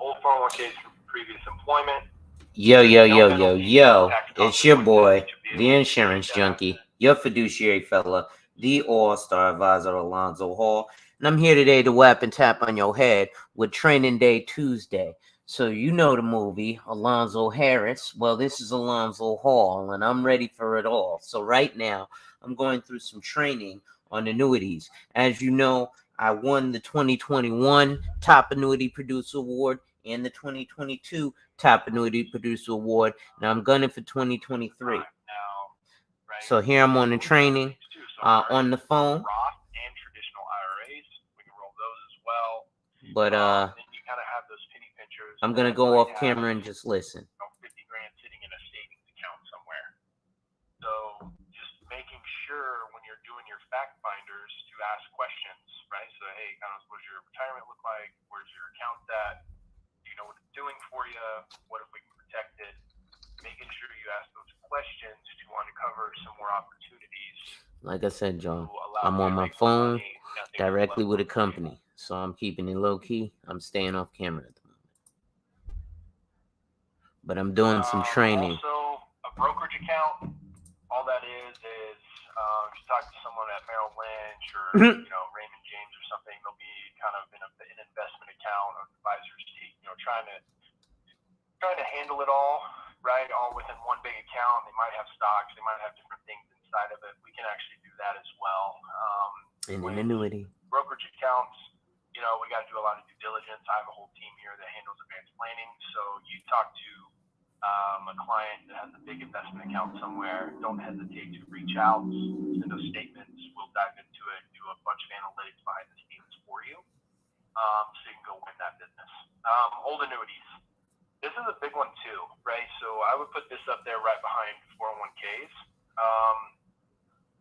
old 401ks from previous employment. Yo. It's your boy, the insurance junkie, your fiduciary fella, the all-star advisor, Alonzo Hall. And I'm here today to whap and tap on your head with Training Day Tuesday. So you know the movie, Alonzo Harris. Well, this is Alonzo Hall, and I'm ready for it all. So right now, I'm going through some training on annuities. As you know, I won the 2021 Top Annuity Producer Award and the 2022 Top Annuity Producer Award. Now I'm gunning for 2023. So here I'm on the training, on the phone. Roth and traditional IRAs, we can roll those as well. But then you kind of have those penny pinchers. I'm gonna go off camera and just listen. 50 grand sitting in a savings account somewhere. So just making sure when you're doing your fact finders to ask questions, right? So hey, kind of what does your retirement look like? Where's your account at? Do you know what it's doing for you? What if we can protect it? Making sure you ask those questions to uncover some more opportunities. Like I said, John, I'm on my phone directly with a company, so I'm keeping it low key. I'm staying off camera at the moment, but I'm doing some training. Also, a brokerage account. All that is just talk to someone at Merrill Lynch or Raymond James or something. They'll be kind of in an investment account or advisors, trying to handle it all, right? All within one big account. They might have stocks. They might have different things inside of it. We can actually do that as well. In an annuity. Brokerage accounts, we got to do a lot of due diligence. I have a whole team here that handles advanced planning. So you talk to a client that has a big investment account somewhere, don't hesitate to reach out, send those statements. We'll dive into it, do a bunch of analytics behind the scenes for you, so you can go win that business. Old annuities. This is a big one too, right? So I would put this up there right behind 401ks.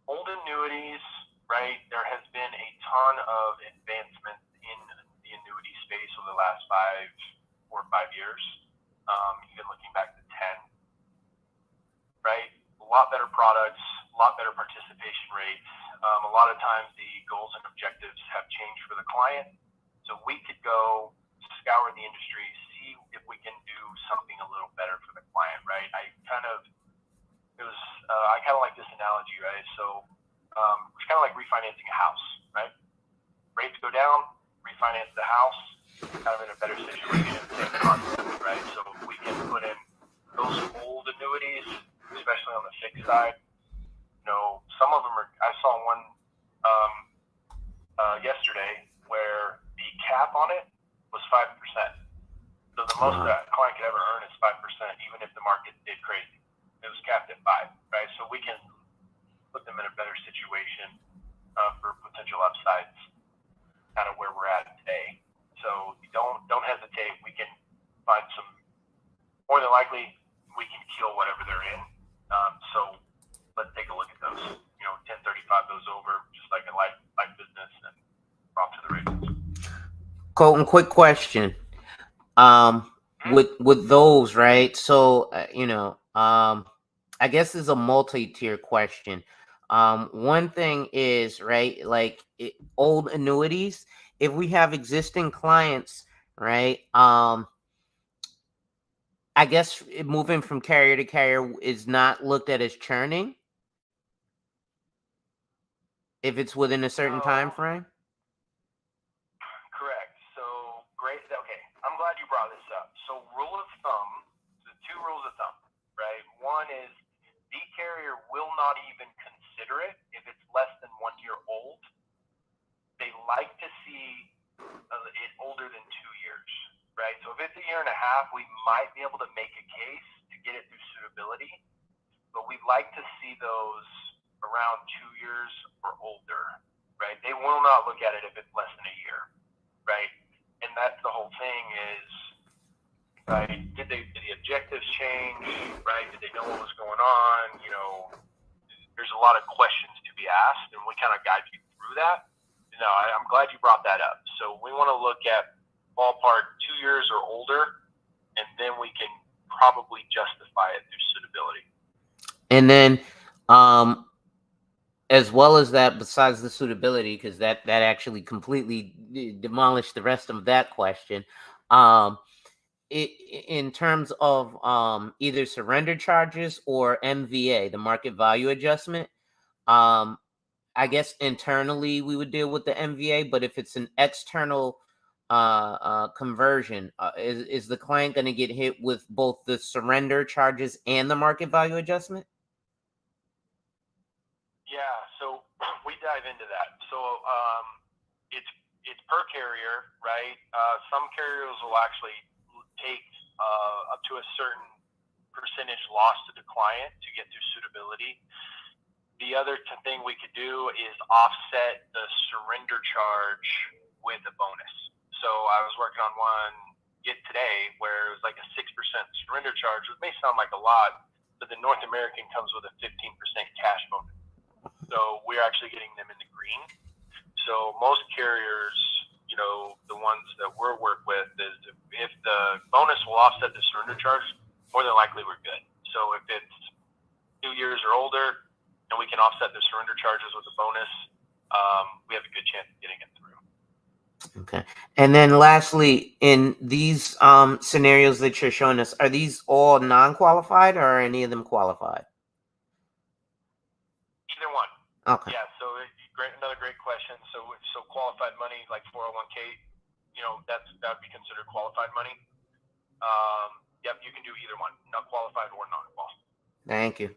Old annuities, right? There has been a ton of advancement in the annuity space over the last 4 or 5 years. Even looking back to 10, right? A lot better products, a lot better participation rates. A lot of times the goals and objectives have changed for the client. So we could go scour the industry, see if we can do something a little better for the client, right? I kind of like this analogy, right? So it's kind of like refinancing a house, right? Rates go down, refinance the house, kind of in a better situation, same concept, right? So if we can put in those old annuities, especially on the fixed side, some of them I saw one yesterday where the cap on it was 5%. So the most that a client could ever earn is 5%, even if the market did crazy. It was capped at 5, right? So we can put them in a better situation for potential upsides out of where we're at today. So don't hesitate. We can find some. More than likely, we can kill whatever they're in. So let's take a look at those. 1035 those over, just like a life business, and off to the races. Colton, quick question. With those, right? So I guess it's a multi-tier question. One thing is, right, like old annuities. If we have existing clients, right, I guess moving from carrier to carrier is not looked at as churning if it's within a certain time frame. Correct. So great. Okay, I'm glad you brought this up. So rule of thumb, the 2 rules of thumb, right? One is the carrier will not even consider it if it's less than 1 year old. They like to see it older than 2 years, right? So if it's 1.5 years, we might be able to make a case to get it through suitability, but we'd like to see those around 2 years or older, right? They will not look at it if it's less than a year, right? And that's the whole thing is, right? Did the objectives change, right? Did they know what was going on? There's a lot of questions to be asked, and we kind of guide you through that. I'm glad you brought that up. So we want to look at ballpark 2 years or older, and then we can probably justify it through suitability. And then, as well as that, besides the suitability, because that actually completely demolished the rest of that question. in terms of either surrender charges or MVA, the market value adjustment, I guess internally we would deal with the MVA, but if it's an external conversion, is the client going to get hit with both the surrender charges and the market value adjustment? Yeah, so we dive into that. So it's per carrier, right? Some carriers will actually take up to a certain percentage loss to the client to get through suitability. The other thing we could do is offset the surrender charge with a bonus. So I was working on one today where it was like a 6% surrender charge, which may sound like a lot, but the North American comes with a 15% cash bonus. So we're actually getting them in the green. So most carriers, you know, the ones that we're work with, is if the bonus will offset the surrender charge, more than likely we're good. So if it's 2 years or older and we can offset the surrender charges with a bonus, we have a good chance of getting it through. Okay. And then lastly, in these scenarios that you're showing us, are these all non-qualified or are any of them qualified? Either one. Okay. Yeah, so another great question. So qualified money like 401k, you know, that would be considered qualified money. Yep, you can do either one, not qualified or non-qualified. Thank you.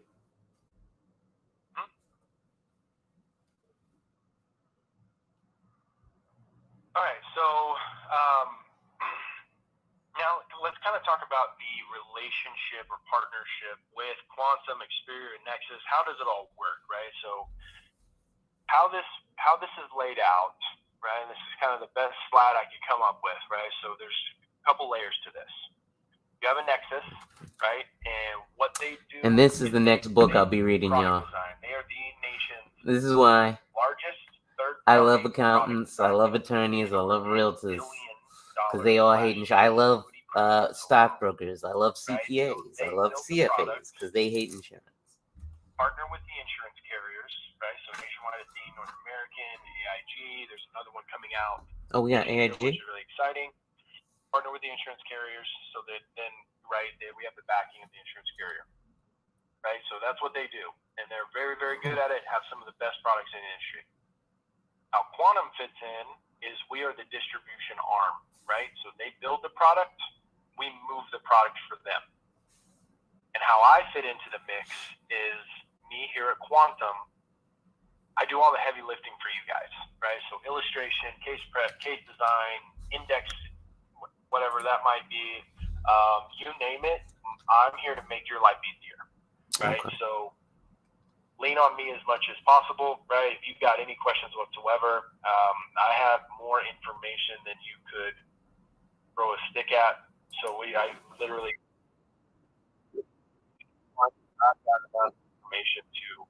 All right, so now let's kind of talk about the relationship or partnership with Quantum, Experior, and Nexus. How does it all work, right? So how this is laid out, right? And this is kind of the best slide I could come up with, right? So there's a couple layers to this. You have a Nexus, right? And what they do. And this is the next book I'll be reading, y'all. They are the nation's This is why largest I love accountants, I love attorneys, I love realtors, because they all hate insurance. I love stockbrokers, I love CPAs, I love CFAs, because they hate insurance. Partner with the insurance carriers, right? So Nationwide is the North American, AIG. There's another one coming out. Oh, we got AIG. Which is really exciting. Partner with the insurance carriers so that then, right, we have the backing of the insurance carrier, right? So that's what they do, and they're very, very good at it. Have some of the best products in the industry. How Quantum fits in is we are the distribution arm, right? So they build the product, we move the product for them. And how I fit into the mix is me here at Quantum. I do all the heavy lifting for you guys, right? So illustration, case prep, case design, index, whatever that might be, you name it, I'm here to make your life easier, right? Okay. So lean on me as much as possible, right? If you've got any questions whatsoever, I have more information than you could throw a stick at. So I literally I've got enough information to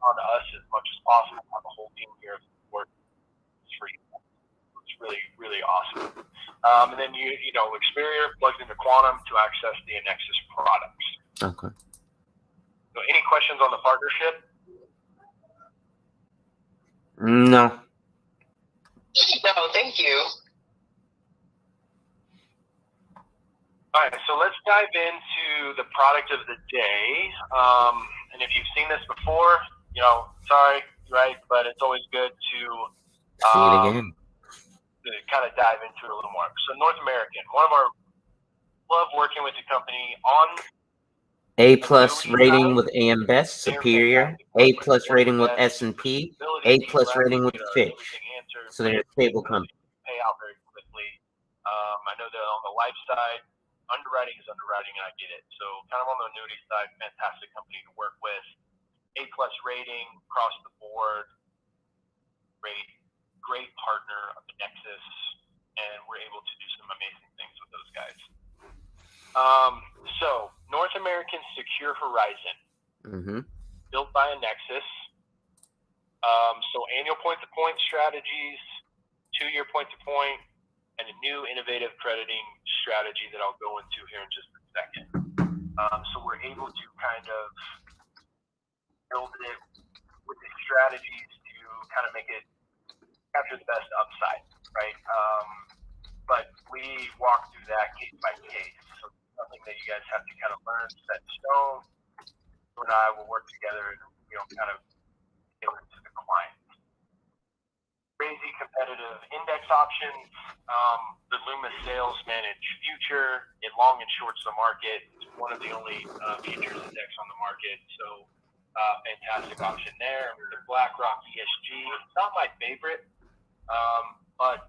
on us as much as possible. I have a whole team here of support for you. It's really, really awesome. And then you know, Experior plugs into Quantum to access the Nexus products. Okay. So any questions on the partnership? No. No, thank you. All right, so let's dive into the product of the day. And if you've seen this before, you know, sorry, right? But it's always good to see it again. To kind of dive into it a little more. So North American, love working with the company on A+ rating with AM Best, Superior. A+ rating with S&P. A+ rating with Fitch. So they're a stable company. Pay out very quickly. I know that on the life side, underwriting is underwriting, and I get it. So kind of on the annuity side, fantastic company to work with. A+ rating across the board. Great partner of the Nexus, and we're able to do some amazing things with those guys. So North American Secure Horizon, built by a Nexus. So annual point-to-point strategies, 2-year point-to-point, and a new innovative crediting strategy that I'll go into here in just a second. So we're able to kind of build it with the strategies to kind of make it capture the best upside, right? But we we walk through that case by case. So it's something that you guys have to kind of learn, set in stone. You and I will work together and, kind of tailor to the client. Crazy competitive index options. The Loomis Sales Managed Future. It long and shorts the market. It's one of the only futures index on the market. So fantastic option there. The BlackRock ESG. It's not my favorite, but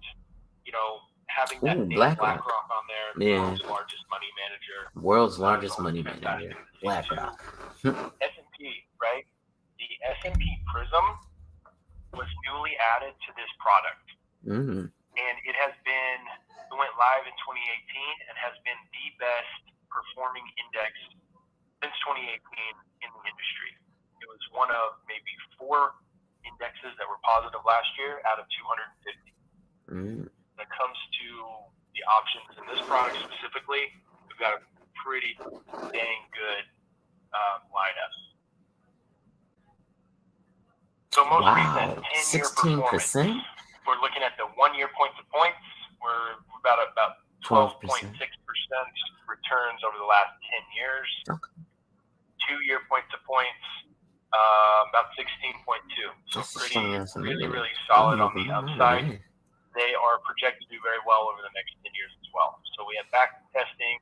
having that BlackRock on there, the world's largest money manager. World's largest money manager. BlackRock. S&P, right? The S&P Prism was newly added to this product. And it went live in 2018 and has been the best performing index since 2018 in the industry. It was one of maybe 4 indexes that were positive last year out of 250. When it comes to the options in this product specifically, we've got a pretty dang good lineup. So most recent 10-year 16%? performance. We're looking at the 1-year point to points. We're about 12.6% returns over the last 10 years. Okay. 2-year point to points, about 16.2. So really solid on the upside. They are projected to do very well over the next 10 years as well. So we have back testing.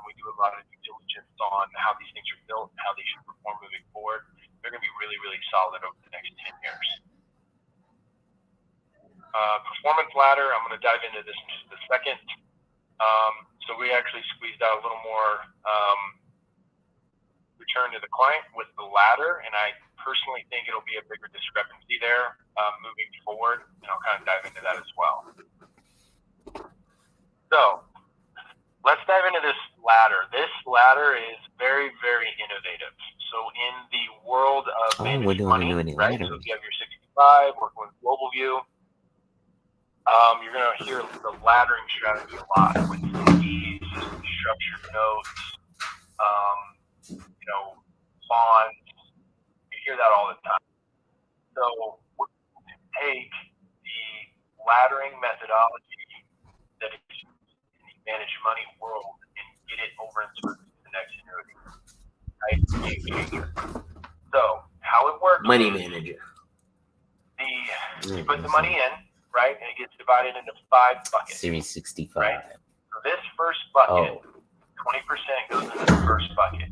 We do a lot of due diligence on how these things are built and how they should perform moving forward. They're going to be really, really solid over the next 10 years. Performance ladder, I'm going to dive into this in just a second. So we actually squeezed out a little more return to the client with the ladder, and I personally think it'll be a bigger discrepancy there moving forward, and I'll kind of dive into that as well. So let's dive into this ladder. This ladder is very, very innovative. So in the world of managed money, right? So if you have your 65, working with Global View, you're going to hear the laddering strategy a lot with CDs, structured notes, bonds. You hear that all the time. So we're going to take the laddering methodology that is in the managed money world and get it over into the next annuity. Right? Game changer. So how it works? Money manager. You put the money in, right, and it gets divided into 5 buckets. Series 65. Right? So this first bucket, 20% goes into the first bucket.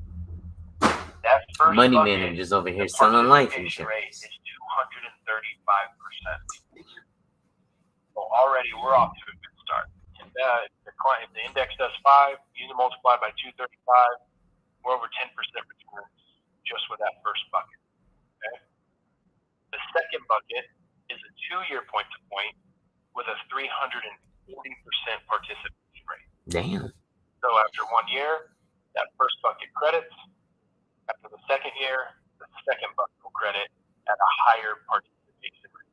That first money bucket, managers over here selling life insurance. Rate is 235%. So already we're off to a good start. If the index does 5, you multiply by 235, we're over 10% returns just with that first bucket. Okay? The second bucket is a 2-year point to point with a 340% participation rate. Damn. So after 1 year, that first bucket credits. After the second year, the second bucket will credit at a higher participation rate.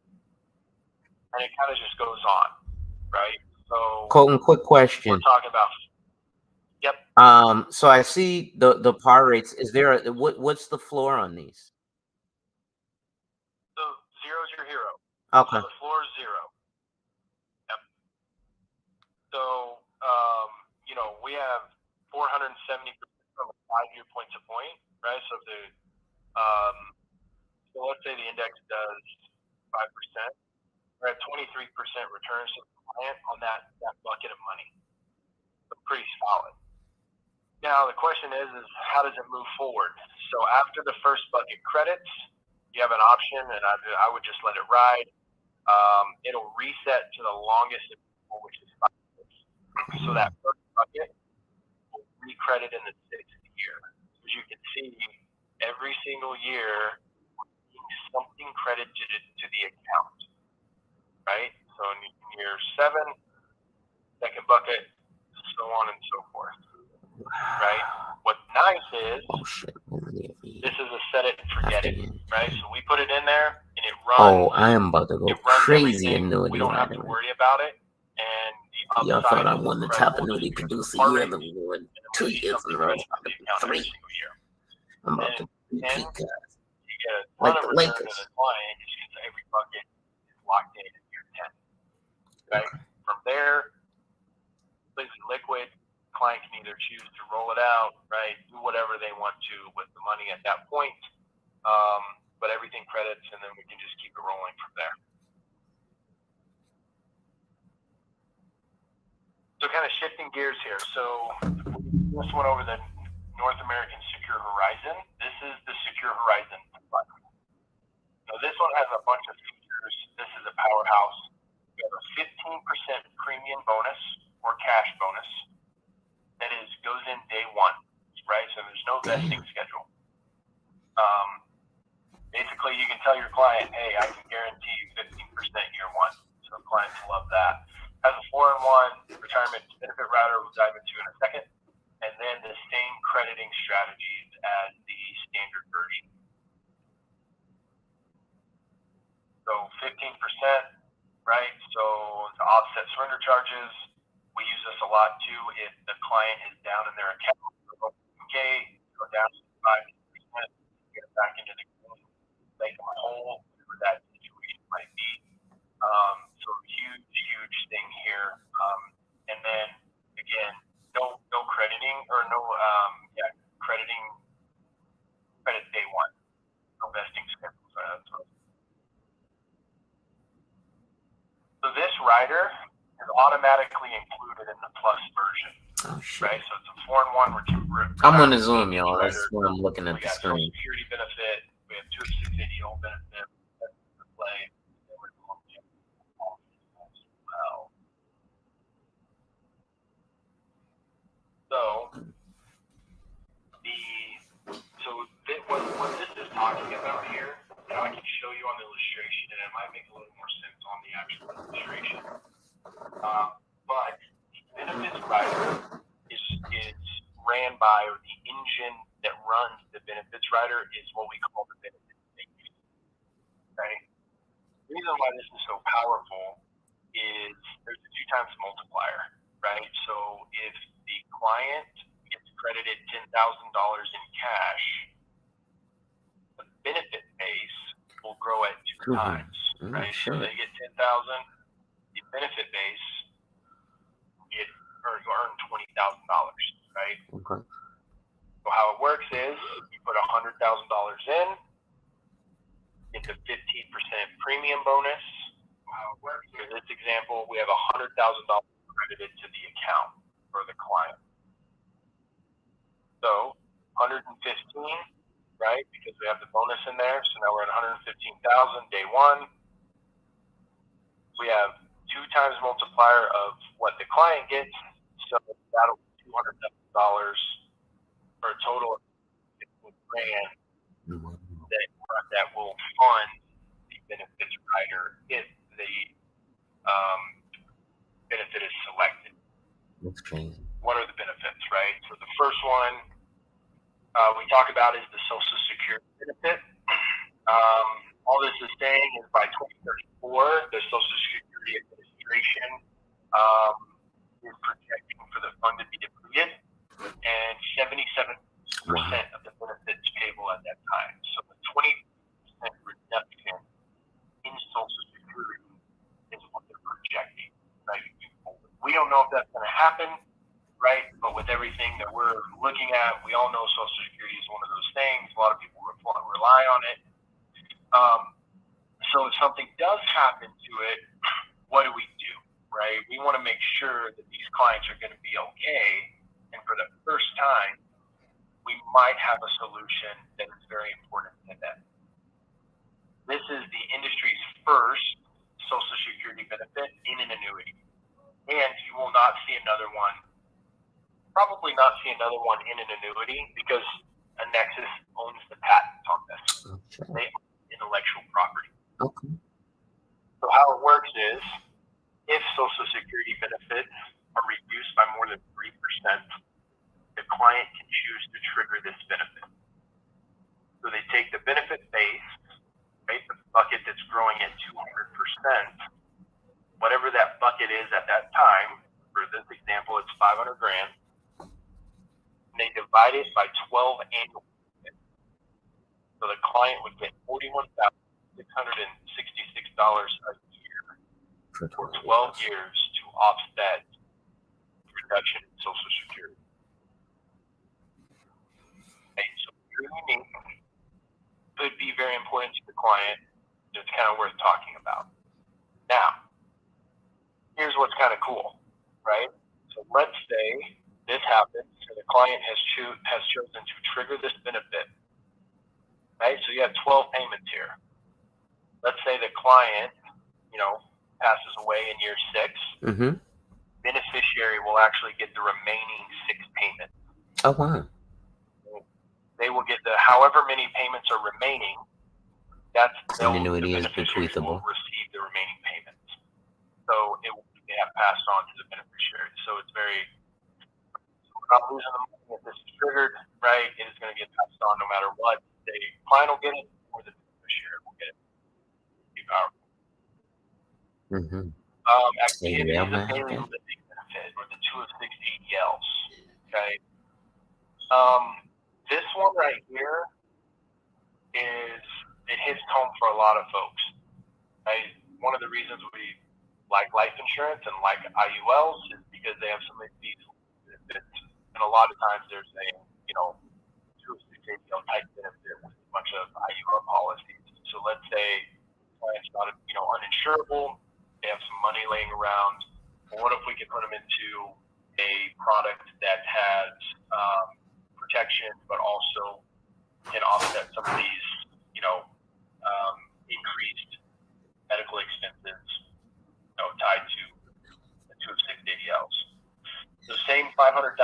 And it kind of just goes on, right? So Colton, quick question. We're talking about so I see the par rates. Is there what's the floor on these? So 0 is your hero. Okay. So the floor is 0. Yep. So we have 470% from a 5-year point to point, right? So so let's say the index does 5%. We're at 23% returns to the client on that bucket of money. So pretty solid. Now the question is how does it move forward? So after the first bucket credits, you have an option, and I would just let it ride. It'll reset to the longest, which is 5 years. So that first bucket will recredit in the 6th year. As you can see, every single year, we're seeing something credited to the account, right? So in year 7, second bucket, so on and so forth, right? What's nice is this is a set it and forget it, right? So we put it in there, and it runs. I am about to go crazy annuity. We don't have to worry about it. And y'all thought I won the top annuity producer year of the award 2 years in a row. 3. I'm about to repeat, guys. You get a like ton of the return Lakers. to the client because every bucket is locked in year 10. Right? Okay. From there, please liquid. Client can either choose to roll it out, right, do whatever they want to with the money at that point, but everything credits, and then we can just keep it rolling from there. So kind of shifting gears here. So this one over the North American Secure Horizon. This is the Secure Horizon. So this one has a bunch of features. This is a powerhouse. We have a 15% premium bonus or cash bonus that goes in day one, right? So there's no vesting schedule. Basically, you can tell your client, hey, I can guarantee you 15% year one. So clients love that. Has a 4-in-1 retirement benefit rider we'll dive into in a second. And then the same crediting strategies as the standard version. So 15%, right? So to offset surrender charges, we use this a lot too if the client is down in their account. Okay, go down to 5%, get it back into the game, make them whole, whatever that situation might be. So huge thing here. And then again, no crediting or no crediting credit day one. No vesting schedule. So this rider is automatically included in the plus version. Oh, shit. Right? So it's a 4-in-1. I'm on the Zoom, y'all. That's what I'm looking at the screen. Social Security benefit. We have 268 home benefit. That's the play. What this is talking about here, and I can show you on the illustration, and it might make a little more sense on the actual illustration. But the benefits rider is ran by, or the engine that runs the benefits rider is what we call the benefits base. Right? The reason why this is so powerful is there's a 2x multiplier, right? So if the client gets credited $10,000 in cash, the benefit base will grow at 2 times, right? Sure. So they get $10,000, the benefit base earn $20,000, right? Okay. So how it works is you put $100,000 in, get the 15% premium bonus. How it works in this example, we have $100,000 credited to the account for the client. So 115, right? Because we have the bonus in there. So now we're at 115,000 day one. We have 2x multiplier of what the client gets. So that'll be $200,000 for a total of $15,000 that will fund the benefits rider if the benefit is selected. That's crazy. What are the benefits, right? So the first one we talk about is the Social Security benefit. All this is saying is by 2034, the Social Security Administration is projecting for the fund to be depleted, and 77% of the benefits payable at that time. So the 20% reduction in Social Security is what they're projecting, right? We don't know if that's going to happen, right? But with everything that we're looking at, we all know Social Security is one of those things. A lot of people rely on it. So if something does happen to it, what do we do, right? We want to make sure that these clients are going to be okay. And for the first time, we might have a solution that is very important to them. This is the industry's first Social Security benefit in an annuity. And you will not see another one, probably not see another one in an annuity, because Nexus owns the patent on this. Okay. They own intellectual property. Okay. So how it works is, if Social Security benefits are reduced by more than 3%, the client can choose to trigger this benefit. So they take the benefit base, right, the bucket that's growing at 200%, whatever that bucket is at that time. For this example, it's $500,000. And they divide it by 12 annual payments. So the client would get $41,666 a year for 12 years to offset production and Social Security. Okay, so your unique could be very important to the client. It's kind of worth talking about. Now, here's what's kind of cool, right? So let's say this happens and the client has chosen to trigger this benefit, right? So you have 12 payments here. Let's say the client, passes away in year 6. Mm-hmm. Beneficiary will actually get the remaining 6 payments. Oh, wow. They will get however many payments are remaining. The annuity is beneficiaries bequeathable. will receive the remaining payments. So they have passed on to the beneficiary. So it's very, we're not losing the money if this is triggered, right? It is going to get passed on no matter what. The client will get it, or the beneficiary will get it. Be powerful. Mm-hmm. Activities of daily living benefit, or the 2 of 6 ADLs. Okay. This one right here it hits home for a lot of folks. Right? One of the reasons we like life insurance and like IULs is because they have some of these benefits, and a lot of times there's a 2 of 6 ADL type benefit with a bunch of IUL policies. So let's say client's not uninsurable, they have some money laying around. Well, what if we could put them into a product that has protection, but also can offset some of these, increased medical expenses, tied to the 2 of 6 ADLs. So same $500,000.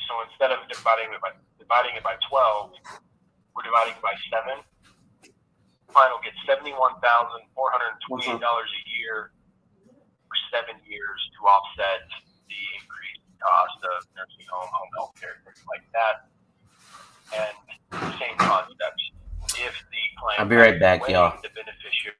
So instead of dividing it by 12, we're dividing it by 7. Client will get $71,428 a year for 7 years to offset the increased cost of nursing home health care, things like that. And same concepts. If the client, I'll be right back, y'all. the beneficiary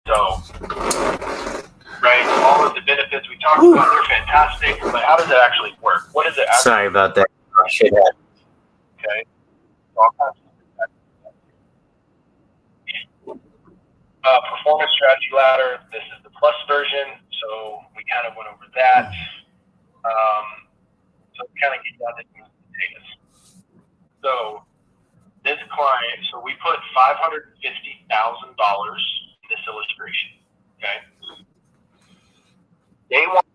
So, right, all of the benefits we talked about, they're fantastic, but how does it actually work? What does it actually Sorry about that. Okay. So performance strategy ladder. This is the plus version, so we kind of went over that. So kind of get down to the potatoes. So this client, so we put $550,000 in this illustration. Okay. Day one,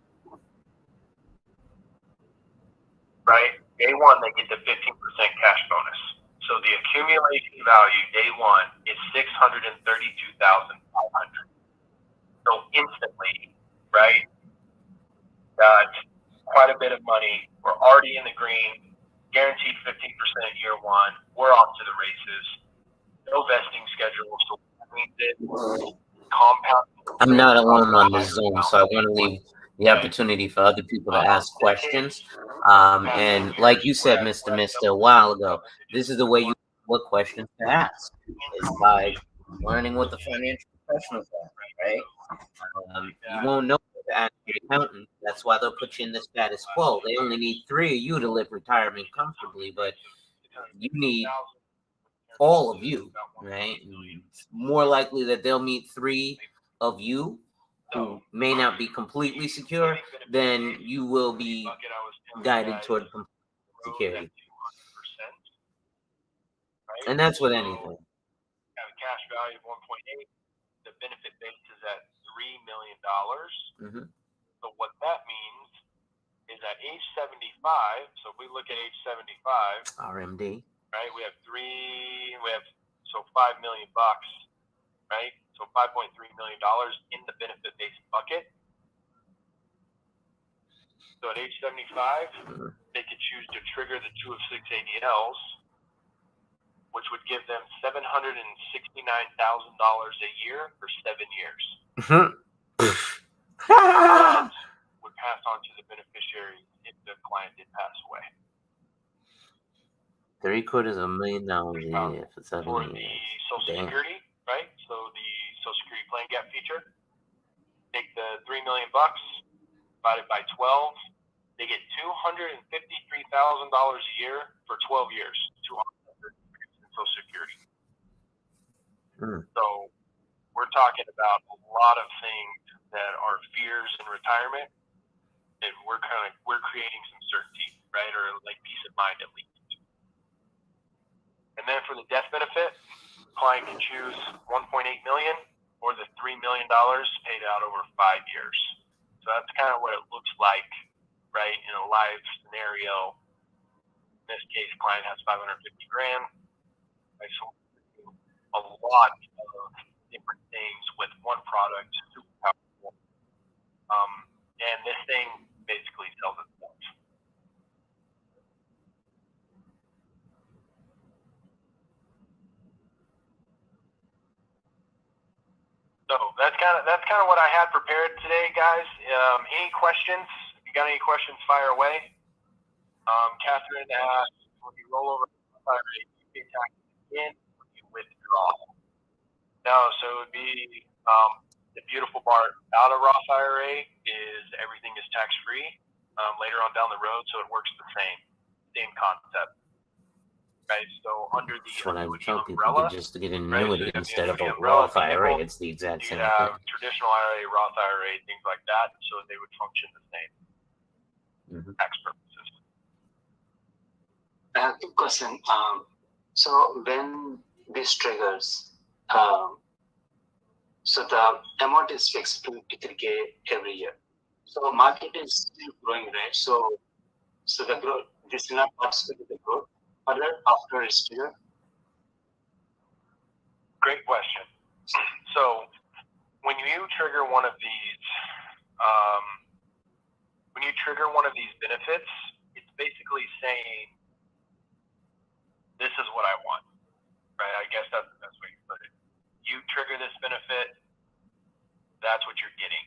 right? Day one, they get the 15% cash bonus. So the accumulation value day one is $632,500. So instantly, right? Got quite a bit of money. We're already in the green. Guaranteed 15% year one. We're off to the races. No vesting schedule. So that means it compound. I'm not alone on this Zoom, so I want to leave the opportunity for other people to ask questions. And like you said, Mr. Mister, a while ago, this is the way you know what questions to ask. It's by learning what the financial professionals are, right? You won't know what to ask your accountant. That's why they'll put you in the status quo. They only need 3 of you to live retirement comfortably, but you need all of you, right? It's more likely that they'll meet 3 of you who may not be completely secure, then you will be guided toward complete security. And that's with anything. Have a cash value of 1.8. The benefit base is at $3 million. Mm-hmm. So what that means is at age 75, so if we look at age 75, RMD, right, we have so $5 million, right? So $5.3 million in the benefit base bucket. So at age 75, they could choose to trigger the 2 of 6 ADLs, which would give them $769,000 a year for 7 years. Would pass on to the beneficiary if the client did pass away. $750,000 a year for 7 For years. the Social Security, right? So the Social Security plan gap feature. Take the $3 million divided by 12. They get $253,000 a year for 12 years. $200 in Social Security. So we're talking about a lot of things that are fears in retirement, and we're creating some certainty, right, or like peace of mind at least. And then for the death benefit, client can choose $1.8 million or the $3 million paid out over 5 years. So that's kind of what it looks like, right, in a live scenario. In this case, client has $550,000. Right, so a lot of different things with one product, super powerful. And this thing basically sells itself. So that's kind of what I had prepared today, guys. Any questions? If you got any questions, fire away. Catherine asked, when you roll over you pay taxes again when you withdraw. No, so it would be the beautiful part out of Roth IRA is everything is tax free later on down the road, so it works the same concept. Right, so under the when I tell people umbrella, just to get an annuity, right, so instead of a umbrella Roth IRA, vehicle, it's the exact you same could have thing. traditional IRA, Roth IRA, things like that, so they would function the same. Tax purposes. I have a question. So when this triggers, so the amount is fixed to 53K every year. So market is still growing, right? So the growth, this will not participate in the growth further after it's triggered? Great question. So when you trigger one of these, benefits, it's basically saying, this is what I want, right? I guess that's the best way to put it. You trigger this benefit, that's what you're getting.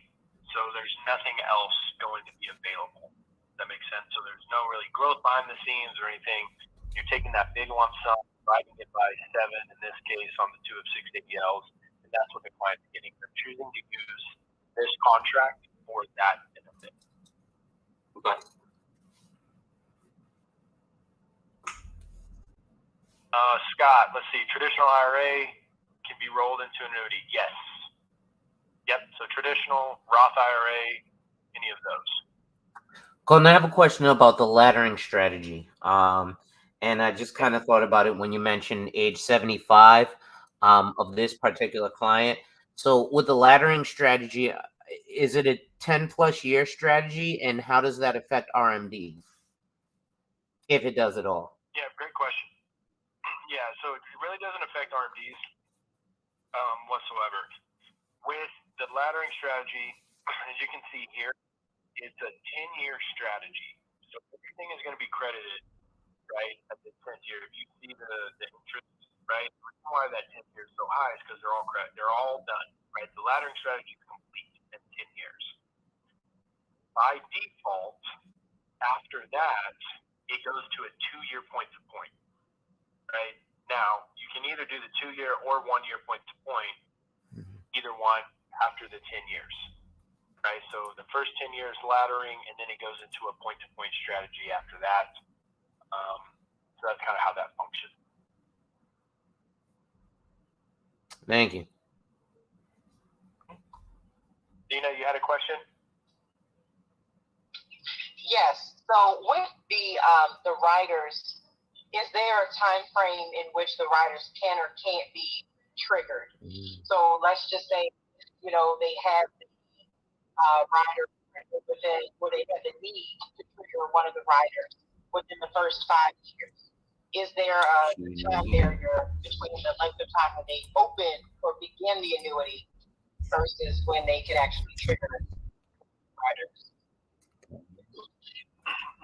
So there's nothing else going to be available. Does that make sense? So there's no really growth behind the scenes or anything. You're taking that big lump sum, dividing it by 7, in this case, on the 2 of 6 ADLs, and that's what the client's getting. They're choosing to use this contract for that benefit. Okay. Scott, let's see. Traditional IRA can be rolled into annuity. Yes. Yep. So traditional, Roth IRA, any of those. Colton, I have a question about the laddering strategy. And I just kind of thought about it when you mentioned age 75 of this particular client. So with the laddering strategy, is it a 10 plus year strategy, and how does that affect RMD, if it does at all? Yeah, great question. Yeah, so it really doesn't affect RMDs whatsoever. With the laddering strategy, as you can see here, it's a 10-year strategy. So everything is going to be credited, right, at the 10th year. If you see the interest, right, the reason why that 10th year is so high is because they're all done, right? The laddering strategy is complete in 10 years. By default, after that, it goes to a 2-year point-to-point. Right? Now, you can either do the 2-year or 1-year point-to-point, either one, after the 10 years. Right? So the first 10 years laddering, and then it goes into a point-to-point strategy after that. So that's kind of how that functions. Thank you. Dina, you had a question? Yes. So with the riders, is there a time frame in which the riders can or can't be triggered? So let's just say, they have the rider within where they have the need to trigger one of the riders within the first 5 years. Is there a time barrier between the length of time when they open or begin the annuity versus when they can actually trigger riders?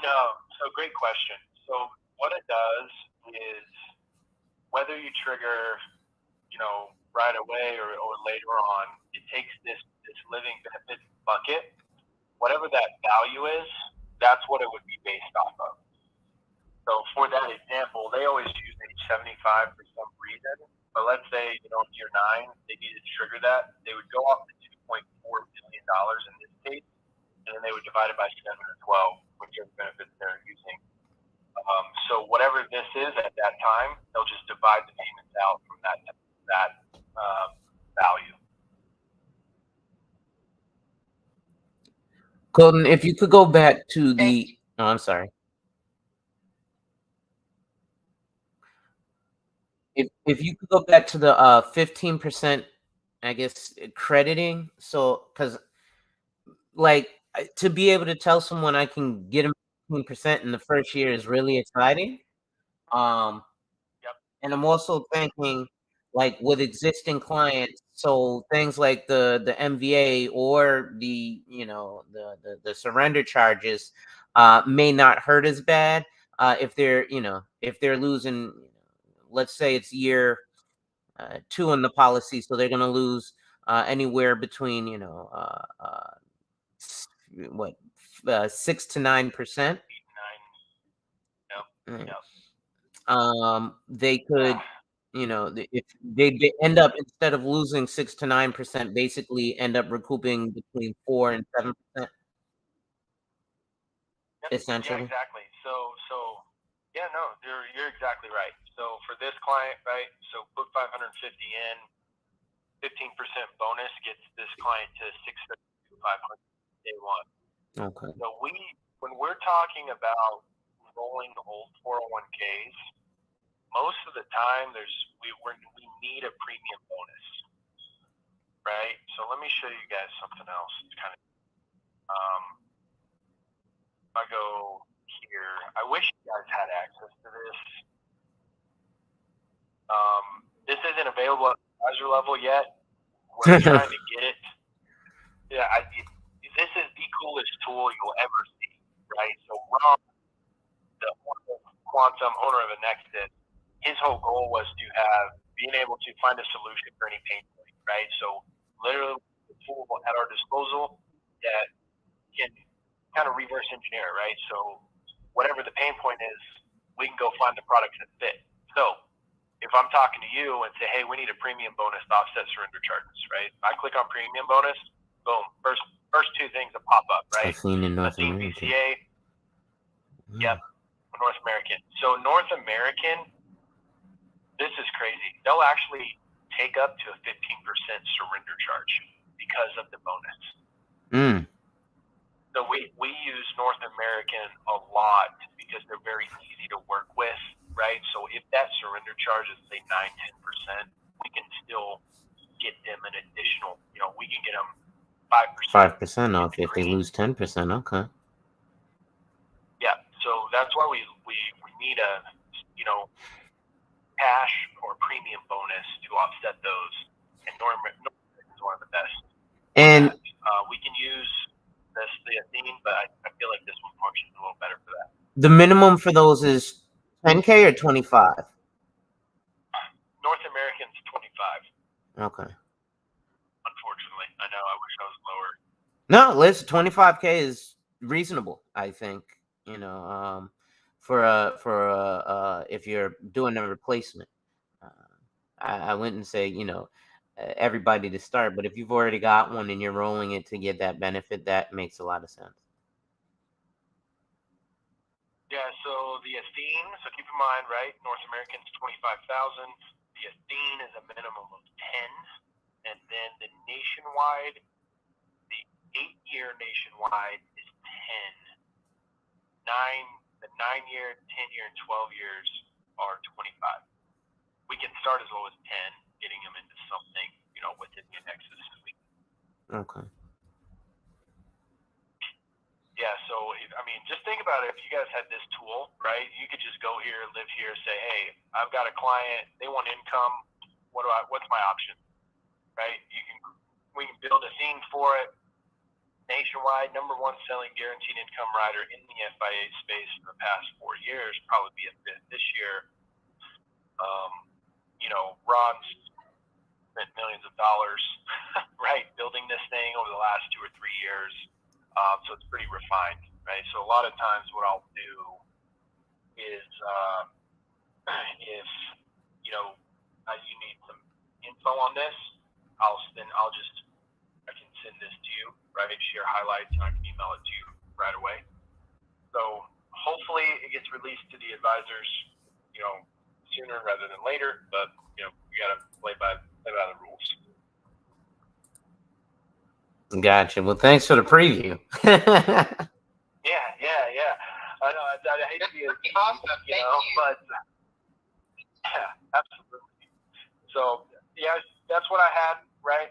No. So great question. So what it does is whether you trigger, right away or later on, it takes this living benefit bucket, whatever that value is, that's what it would be based off of. So for that example, they always use age 75 for some reason, but let's say, year 9, they needed to trigger that, they would go off the $2.4 billion in this case, and then they would divide it by 7 or 12, whichever benefits they're using. So whatever this is at that time, they'll just divide the payments out from that value. Colton, if you could go back to the, I'm sorry. If you could go back to the 15%, I guess, crediting. So, because to be able to tell someone I can get them 15% in the first year is really exciting. Yep. And I'm also thinking, with existing clients, so things like the MVA or the the surrender charges may not hurt as bad if they're losing. Let's say it's year 2 in the policy, so they're going to lose anywhere between 6 to 9%. They could, if they end up, instead of losing 6 to 9%, basically end up recouping between 4 and 7%. Essentially. Yeah, exactly. So yeah, no, you're exactly right. So for this client, right? So put 550 in, 15% bonus gets this client to 650 500 day one. Okay. So when we're talking about rolling old 401ks, most of the time we need a premium bonus, right? So let me show you guys something else. It's kind of I go here. I wish you guys had access to this. This isn't available at the advisor level yet. We're trying to get it. Yeah, this is the coolest tool you'll ever see, right? So Ron, the Quantum owner of Annexus, his whole goal was to being able to find a solution for any pain point, right? So literally the tool at our disposal that can kind of reverse engineer, right? So whatever the pain point is, we can go find the products that fit. So if I'm talking to you and say, hey, we need a premium bonus to offset surrender charges, right? I click on premium bonus, boom, first two things that pop up, right? Athene and North Athene American. PCA, yep, North American. So North American, this is crazy. They'll actually take up to a 15% surrender charge because of the bonus. So we use North American a lot because they're very easy to work with, right? So if that surrender charge is say 9-10%, we can still get them an additional, we can get them 5%. 5% off if they lose 10%. Okay. Yeah. So that's why we need a, cash or premium bonus to offset those. And North American is one of the best. And we can use the Athene, but I feel like this one functions a little better for that. the minimum for those is 10K or 25? North American's 25. Okay. Unfortunately, I know. I wish I was lower. No, listen, 25K is reasonable, I think. For if you're doing a replacement, I wouldn't say everybody to start, but if you've already got one and you're rolling it to get that benefit, that makes a lot of sense. Yeah, so the Athene, so keep in mind, right, North American's 25,000. The Athene is a minimum of 10, and then the nationwide, the 8-year nationwide is 10. The 9-year, 10-year, and 12 years are 25. We can start as low as 10, getting them into something, within the Nexus. Okay. Yeah, so just think about it. If you guys had this tool, right, you could just go here, live here, say, hey, I've got a client, they want income. What's my option, right? We can build a theme for it. Nationwide, #1 selling guaranteed income rider in the FIA space for the past 4 years, probably be a fifth this year. Ron's spent millions of dollars, right, building this thing over the last 2 or 3 years. So it's pretty refined, right? So a lot of times what I'll do is if, you need some info on this, I can send this to you, right? Share highlights and I can email it to you right away. So hopefully it gets released to the advisors, sooner rather than later, but we gotta play by the rules. Gotcha. Well, thanks for the preview. Yeah. I know. I hate to be awesome. but yeah, absolutely. So yeah, that's what I had, right?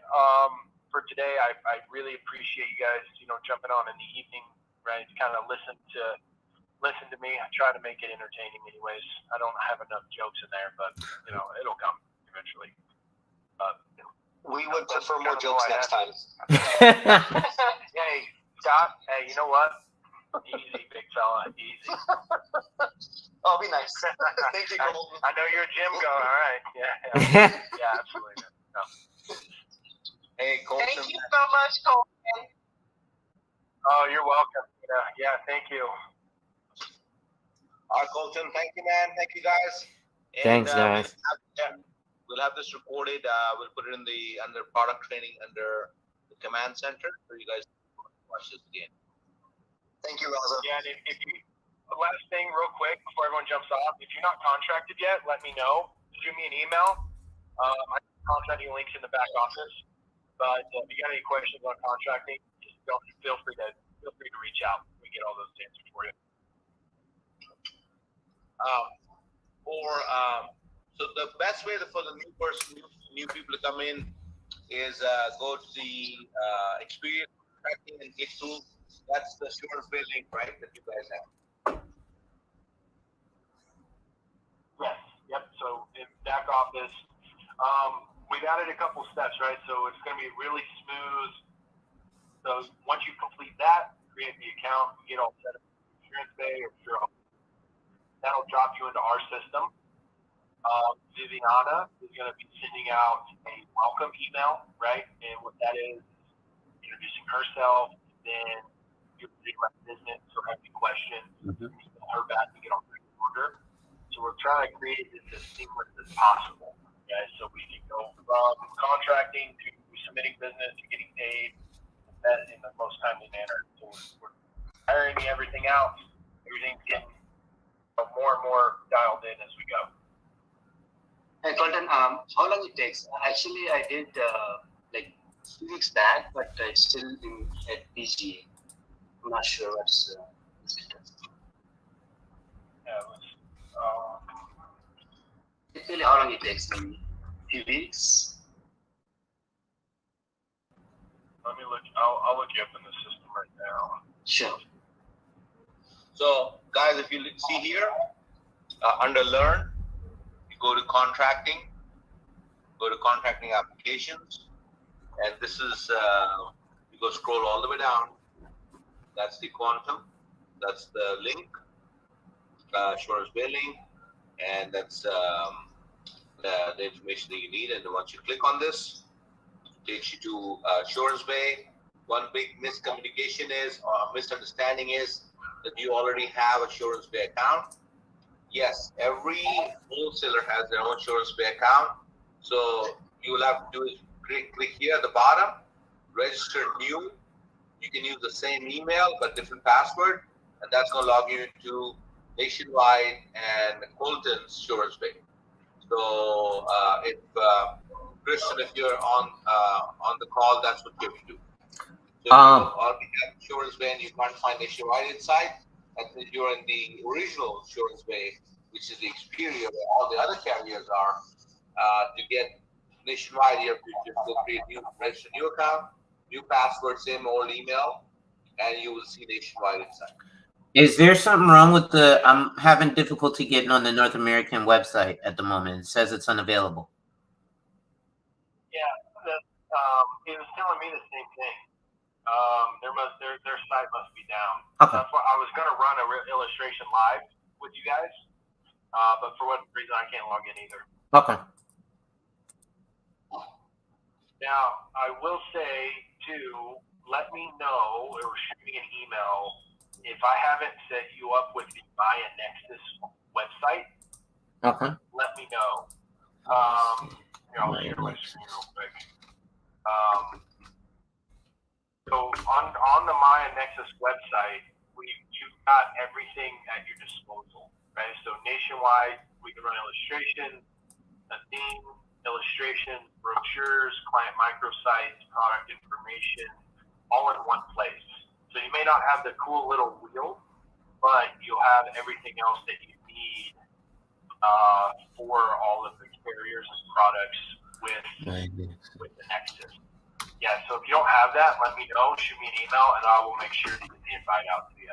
For today, I really appreciate you guys, jumping on in the evening, right? To kind of listen to me. I try to make it entertaining anyways. I don't have enough jokes in there, but it'll come eventually. We would prefer more jokes next time. Hey, Scott, hey, you know what? Easy, big fella, easy. I'll be nice. Thank you, Colton. I know you're a gym goer, all right. Yeah, absolutely. No. Hey, Colton. Thank you so much, Colton. Oh, you're welcome. Yeah, thank you. All right, Colton, thank you, man. Thank you, guys. Thanks, guys. We'll have this recorded. We'll put it under product training under the command center so you guys can watch this again. Thank you, Raza. Yeah, and if you, last thing real quick before everyone jumps off, if you're not contracted yet, let me know. Shoot me an email. I have contracting links in the back office. But if you got any questions on contracting, just feel free to reach out. We get all those answers for you. So the best way for the new people to come in is go to the experience tracking and click through. That's the SurePay link, right? That you guys have. Yes. Yep. So in back office, we've added a couple steps, right? So it's going to be really smooth. So once you complete that, create the account, get all set up with SurePay or Sure. That'll drop you into our system. Viviana is going to be sending out a welcome email, right? And what that is, introducing herself, then you're about business or have any questions, email her back to get on the order. So we're trying to create this as seamless as possible. Okay, so we can go from contracting to submitting business to getting paid in the most timely manner. So we're hiring everything out. Everything's getting more and more dialed in as we go. Hey, Colton, how long it takes? Actually, I did like 2 weeks back, but it's still at PGA. I'm not sure what's the status. Yeah, it was, Typically, how long it takes? Maybe a few weeks? let me look. I'll look you up in the system right now. Sure. So, guys, if you see here, under Learn, you go to Contracting, go to Contracting Applications, and this is, you go scroll all the way down. That's the Quantum, that's the link, Assurance Billing, and that's the information that you need. And once you click on this, it takes you to Assurance Bay. One big miscommunication is, or misunderstanding is, that you already have Assurance Bay account. Yes, every wholesaler has their own Assurance Bay account. So you will have to do is click here at the bottom, register new. You can use the same email but different password, and that's going to log you into Nationwide and Colton's Assurance Bay. So if Kristen, if you're on the call, that's what you have to do. So if you already have Assurance Bay and you can't find Nationwide inside, and if you're in the original Assurance Bay, which is the Xperia where all the other carriers are, to get Nationwide, you have to just go create register new account, new password, same old email, and you will see Nationwide inside. Is there something wrong with the? I'm having difficulty getting on the North American website at the moment. It says it's unavailable. Yeah, it was telling me the same thing. Their site must be down. Okay. That's why I was going to run a illustration live with you guys, but for whatever reason I can't log in either. Okay. Now I will say too, let me know or shoot me an email if I haven't set you up with the Maya Nexus website. Okay. Let me know. Here, I'll share my screen real quick. So on the Maya Nexus website, you've got everything at your disposal, right? So Nationwide, we can run illustrations, a theme, illustrations, brochures, client microsites, product information, all in one place. So you may not have the cool little wheel, but you'll have everything else that you need for all of the carriers and products with the Nexus. Yeah, so if you don't have that, let me know. Shoot me an email, and I will make sure to get the invite out to you.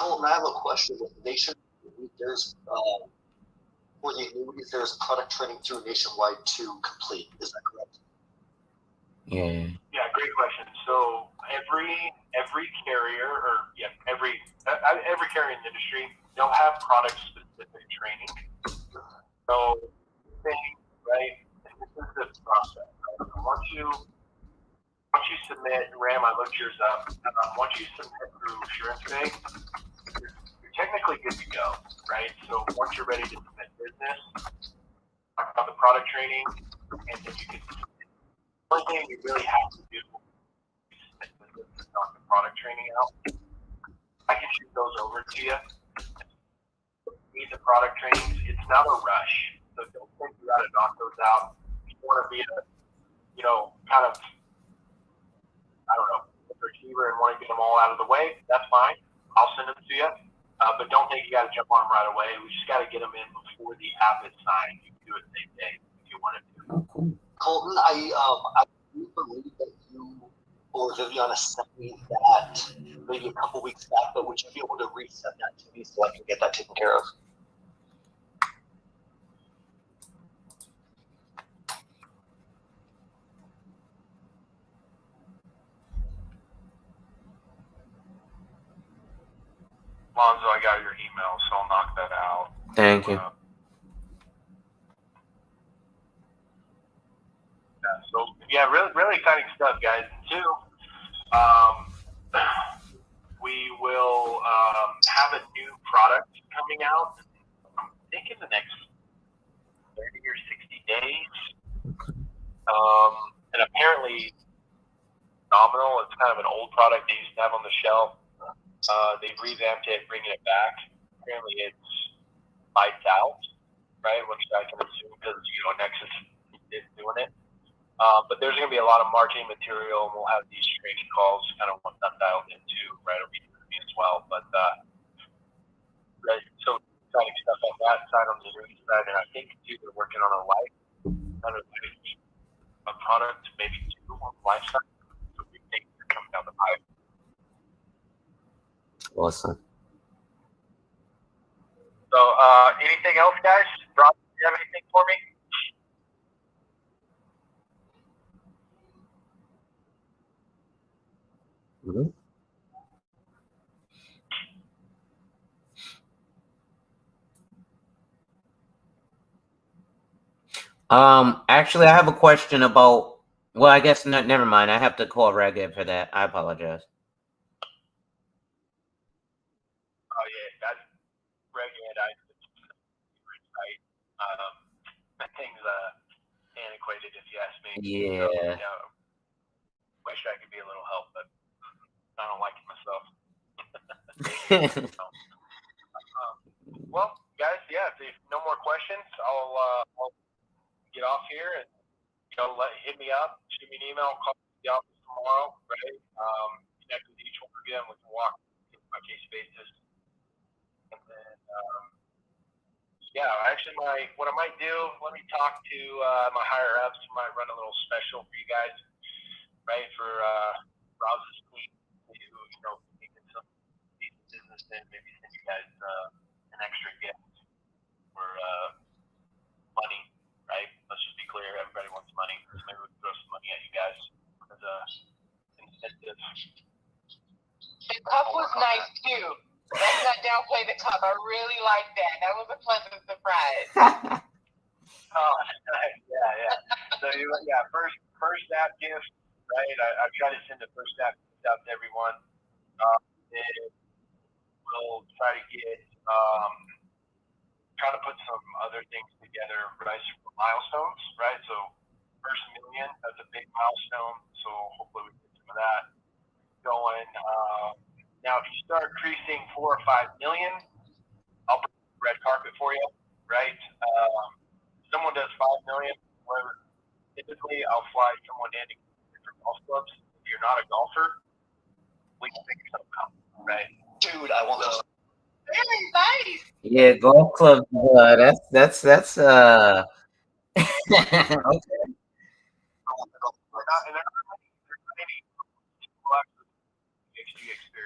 Oh, I have a question. With there's for the annuities, there's product training through Nationwide to complete. Is that correct? Yeah. Yeah, great question. So every carrier, or every carrier in the industry, they'll have product specific training. So, right? And this is the process. Right? Once you submit, Ram, I looked yours up. Once you submit through Assurance Bay, you're technically good to go, right? So once you're ready to submit business, talk about the product training, and then you can. The only thing you really have to do is knock the product training out. I can shoot those over to you. Need the product trainings. It's not a rush, so don't think you got to knock those out. If you want to be kind of, I don't know, achiever and want to get them all out of the way, that's fine. I'll send them to you. But don't think you got to jump on them right away. We just got to get them in before the app is signed. You can do it the same day if you want to. Oh, cool. Colton, I do believe that you or Viviana sent me that maybe a couple weeks back, but would you be able to resend that to me so I can get that taken care of? Lonzo, I got your email, so I'll knock that out. Thank you. Really exciting stuff, guys. And two, we will have a new product coming out. I think in the next 30 or 60 days. And apparently phenomenal. It's kind of an old product they used to have on the shelf. They've revamped it, bringing it back. Apparently it's lights out, right? Which I can assume because, Nexus is doing it. But there's going to be a lot of marketing material, and we'll have these training calls kind of once I'm dialed into, right, over here with me as well. But, right, so exciting stuff on that side, on the news side, and I think, too, they're working on a product, maybe two on the life side. So big things are coming down the pipe. Awesome. So, anything else, guys? Rob, do you have anything for me? Mm-hmm. Actually, I have a question about. Well, I guess never mind. I have to call Reggae for that. I apologize. Oh yeah, that's Reggae and I. That thing's antiquated, if you ask me. Yeah. So, wish I could be a little help, but I don't like it myself. Well, guys, yeah. If no more questions, I'll get off here and hit me up, shoot me an email, call me the office tomorrow, right? Connect with each one again. We can walk my case basis, and then actually, what I might do, let me talk to my higher ups. Might run a little special for you guys, right? For Rouse's fleet, who making some decent business, and maybe send you guys an extra gift for money, right? Let's just be clear, everybody wants money. So maybe we can throw some money at you guys as a incentive. The cup was nice too. Let's not downplay the cup. I really like that. That was a pleasant surprise. Oh, yeah. So first snap gift, right? I try to send the first snap gift out to everyone. And we'll try to get try to put some other things together, right? For milestones, right? So first million, that's a big milestone. So hopefully we get some of that going. Now, if you start increasing 4 or 5 million, I'll put the red carpet for you, right? Someone does 5 million, where typically I'll fly someone in to get different golf clubs. If you're not a golfer, we can figure something out, right? Dude, I want those. Very nice. Yeah, golf club. That's okay.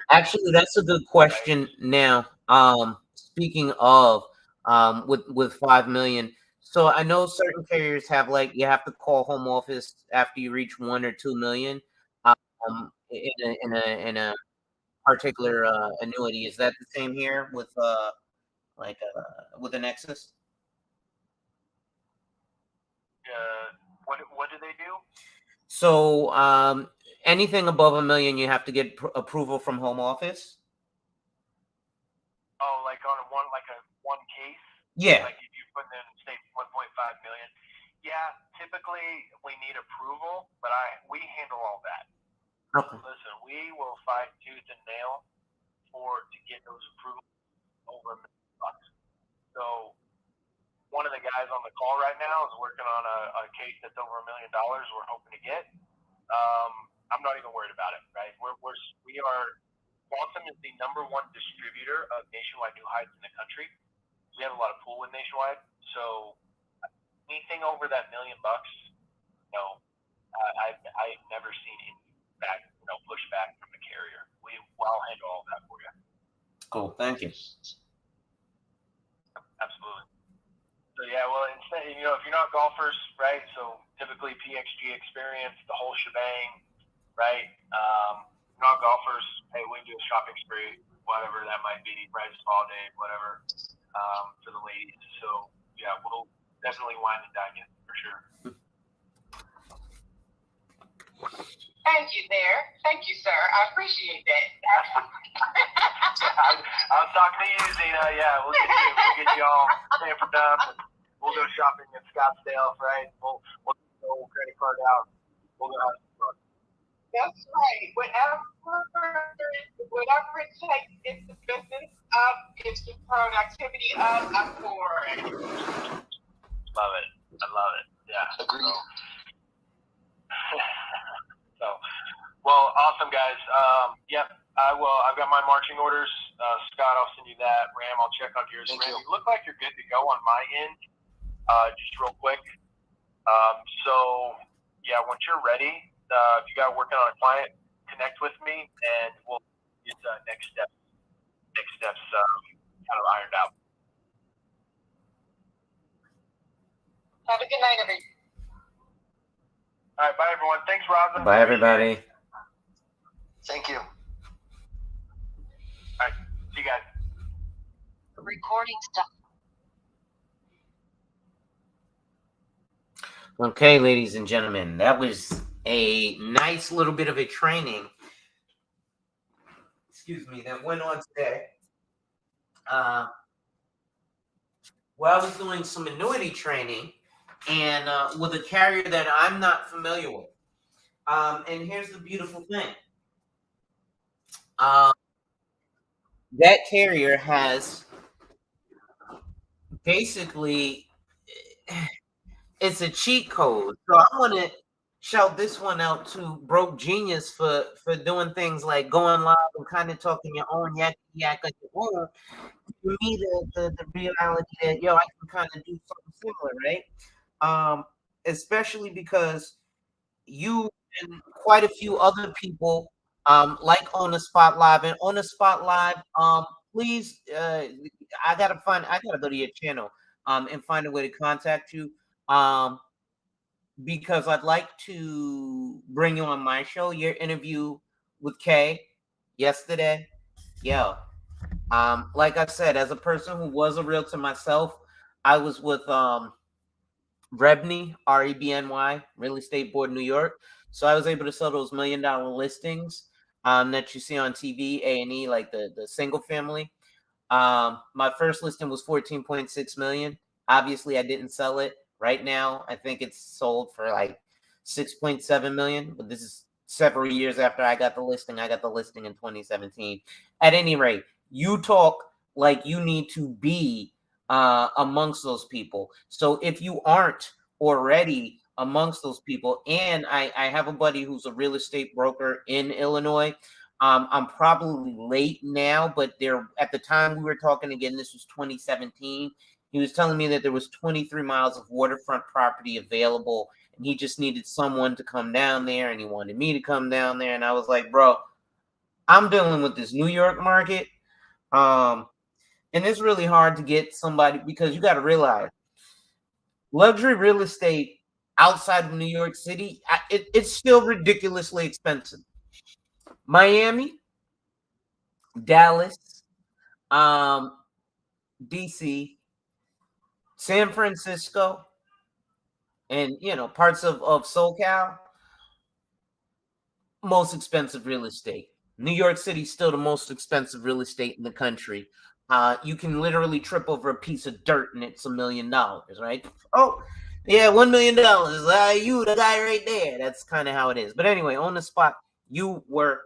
Actually, that's a good question. Now, speaking of, with 5 million, so I know certain carriers have you have to call home office after you reach 1 or 2 million, in a particular annuity. Is that the same here with with a Nexus? What do they do? So, anything above 1 million, you have to get approval from home office. Oh, like on one case? Yeah. Like if you put in, say, 1.5 million. Yeah, typically we need approval, but we handle all that. Okay. Listen, we will fight tooth and nail to get those approvals over $1 million. So one of the guys on the call right now is working on a case that's over $1 million. We're hoping to get. I'm not even worried about it, right? We are. Quantum is the #1 distributor of Nationwide New Heights in the country. We have a lot of pull with Nationwide, so anything over that $1 million, I've never seen any pushback from the carrier. I'll handle all that for you. Cool, thank you. Absolutely. So yeah, well, instead, if you're not golfers, right? So typically PXG experience, the whole shebang, right? Not golfers, hey, we do a shopping spree, whatever that might be, right? Spa day, whatever, for the ladies. So yeah, we'll definitely wine and dine you for sure. Thank you, there. Thank you, sir. I appreciate that. I was talking to you, Zena. Yeah, we'll get you all pampered up. We'll go shopping in Scottsdale, right? We'll get the old credit card out. We'll go out. That's right. Whatever it takes, get the business up, get the productivity up. I'm for it. Love it. I love it. Yeah. Agreed. So, well, awesome, guys. Yep, I will. I've got my marching orders. Scott, I'll send you that. Ram, I'll check on yours. Thank Ram, you. you look like you're good to go on my end. Just real quick. So, yeah, once you're ready, if you got working on a client, connect with me, and we'll get next steps kind of ironed out. Have a good night, everybody. All right, bye, everyone. Thanks, Raza. Bye, everybody. Thank you. All right, see you guys. Recording stuff. Okay, ladies and gentlemen, that was a nice little bit of a training. Excuse me, that went on today. Well, I was doing some annuity training and with a carrier that I'm not familiar with. And here's the beautiful thing. That carrier has basically, it's a cheat code. So I want to shout this one out to Broke Genius for doing things like going live and kind of talking your own yak like your own. For me, the reality that I can kind of do something similar, right? Especially because you and quite a few other people like On the Spot Live. And On the Spot Live, please, I gotta go to your channel and find a way to contact you. Because I'd like to bring you on my show. Your interview with Kay yesterday. Like I said, as a person who was a realtor myself, I was with Rebny, REBNY, Real Estate Board New York. So I was able to sell those $1 million listings that you see on TV, A&E, like the single family. My first listing was 14.6 million. Obviously, I didn't sell it. Right now, I think it's sold for like 6.7 million. But this is several years after I got the listing. I got the listing in 2017. At any rate, you talk like you need to be amongst those people. So if you aren't already amongst those people, and I have a buddy who's a real estate broker in Illinois. I'm probably late now, but there at the time we were talking again, this was 2017. He was telling me that there was 23 miles of waterfront property available, and he just needed someone to come down there, and he wanted me to come down there. And I was like, bro, I'm dealing with this New York market. And it's really hard to get somebody because you got to realize luxury real estate outside of New York City, it's still ridiculously expensive. Miami, Dallas, DC, San Francisco, and parts of SoCal, most expensive real estate. New York City is still the most expensive real estate in the country. You can literally trip over a piece of dirt and it's $1 million, right? Oh, yeah, $1 million. You the guy right there. That's kind of how it is. But anyway, On the Spot, you were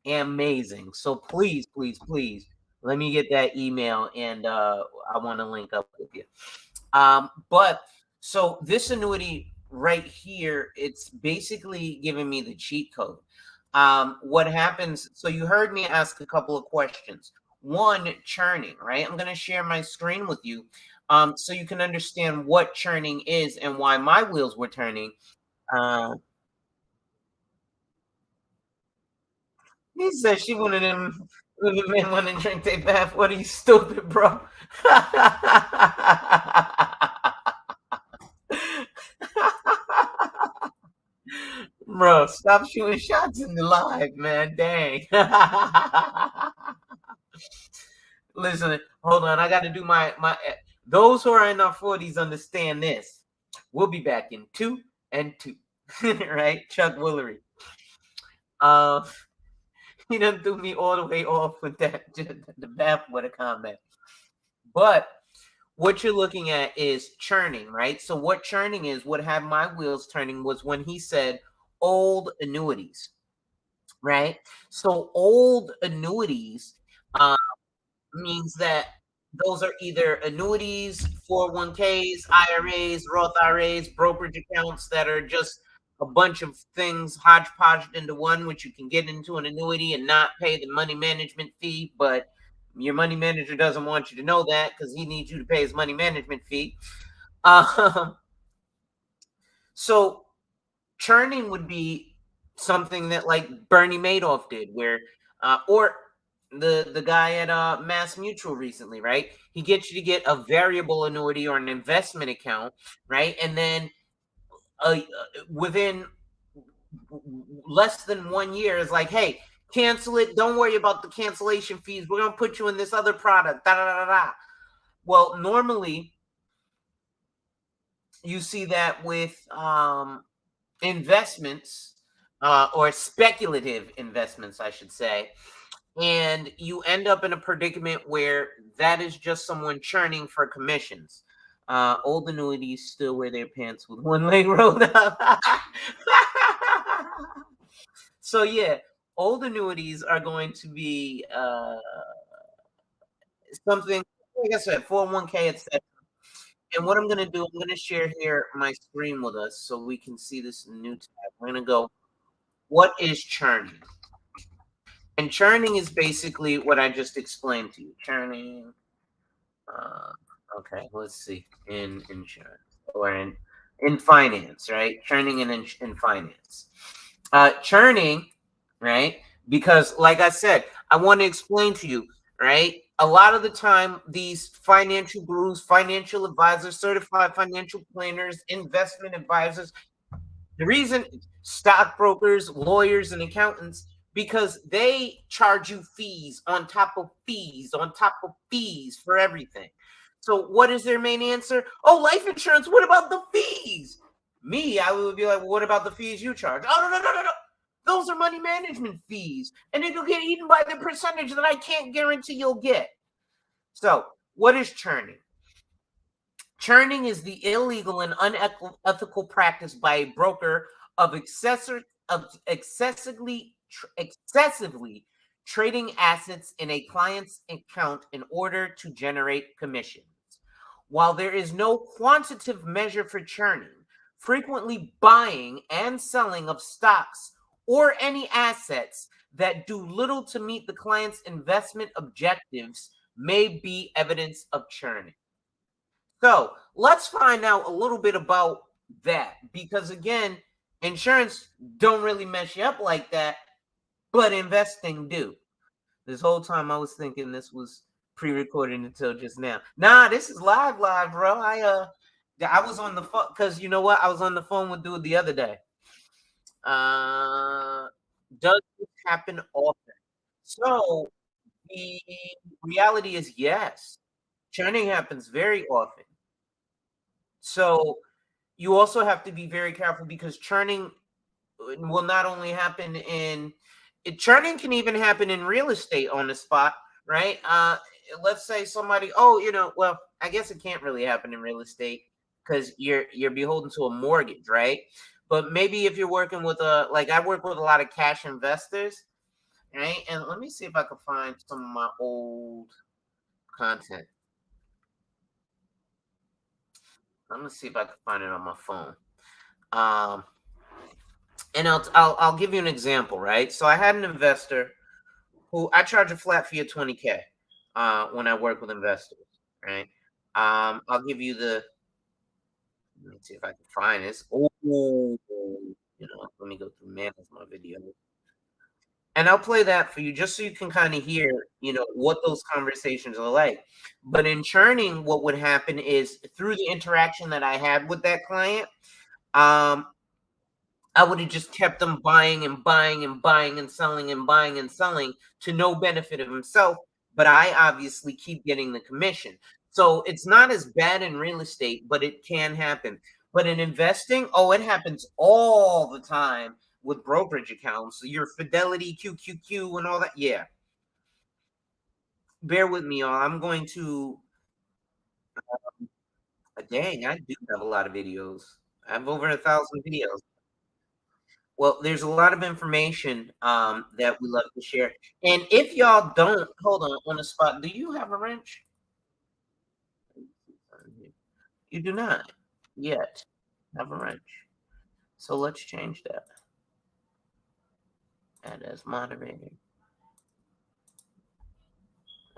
amazing. So please, please, please, let me get that email, and I want to link up with you. But so this annuity right here, it's basically giving me the cheat code. What happens? So you heard me ask a couple of questions. One, churning, right? I'm going to share my screen with you so you can understand what churning is and why my wheels were turning. He said she one of them men want to drink their bath. What are you, stupid, bro? Bro, stop shooting shots in the live, man. Dang. Listen, hold on. I got to do my. Those who are in our 40s understand this. We'll be back in 2 and 2. Right? Chuck Woolery. He done threw me all the way off with that the bath with a comment. But what you're looking at is churning, right? So what churning is, what had my wheels turning was when he said old annuities, right? So old annuities means that those are either annuities, 401ks, IRAs, Roth IRAs, brokerage accounts that are just a bunch of things hodgepodged into one, which you can get into an annuity and not pay the money management fee. But your money manager doesn't want you to know that because he needs you to pay his money management fee. Um, so churning would be something that like Bernie Madoff did, where or the guy at Mass Mutual recently, right? He gets you to get a variable annuity or an investment account, right? And then within less than 1 year is like, hey, cancel it. Don't worry about the cancellation fees. We're gonna put you in this other product. Da da da da. Well, normally you see that with investments or speculative investments, I should say. And you end up in a predicament where that is just someone churning for commissions. Old annuities still wear their pants with one leg rolled up. So yeah, old annuities are going to be something, like I said, 401k, etc. And what I'm going to do, I'm going to share here my screen with us so we can see this new tab. We're going to go, what is churning? And churning is basically what I just explained to you. Churning. Okay, let's see. In insurance or in finance, right? Churning in finance. Churning, right? Because like I said, I want to explain to you, right? A lot of the time, these financial gurus, financial advisors, certified financial planners, investment advisors, the reason stockbrokers, lawyers, and accountants, because they charge you fees on top of fees on top of fees for everything. So what is their main answer? Oh, life insurance. What about the fees? Me, I would be like, well, what about the fees you charge? Oh, no, no, no, no, no. Those are money management fees. And it'll get eaten by the percentage that I can't guarantee you'll get. So what is churning? Churning is the illegal and unethical practice by a broker of excessively trading assets in a client's account in order to generate commissions. While there is no quantitative measure for churning, frequently buying and selling of stocks or any assets that do little to meet the client's investment objectives may be evidence of churning. So let's find out a little bit about that, because again, insurance don't really mess you up like that, but investing do. This whole time I was thinking this was pre-recorded until just now. Nah, this is live, bro. I was on the phone because you know what? I was on the phone with dude the other day. Does this happen often? So the reality is yes. Churning happens very often. So you also have to be very careful because churning will not only happen churning can even happen in real estate on the spot, right? Let's say somebody, well, I guess it can't really happen in real estate because you're beholden to a mortgage, right? But maybe if you're working with like I work with a lot of cash investors, right? And let me see if I can find some of my old content. I'm gonna see if I can find it on my phone. And I'll give you an example, right? So I had an investor who I charge a flat fee of 20K when I work with investors, right? I'll give you let me see if I can find this. Oh, let me go through manage my video. And I'll play that for you just so you can kind of hear, what those conversations are like. But in churning, what would happen is through the interaction that I had with that client, I would have just kept them buying and buying and buying and selling and buying and selling to no benefit of himself. But I obviously keep getting the commission. So it's not as bad in real estate, but it can happen. But in investing, it happens all the time with brokerage accounts, your Fidelity, QQQ, and all that. Yeah. Bear with me, y'all. I'm going to. Dang, I do have a lot of videos. I have over 1,000 videos. Well, there's a lot of information that we love to share. And if y'all don't, hold on the spot. Do you have a wrench? You do not yet have a wrench. So let's change that. Add as moderator.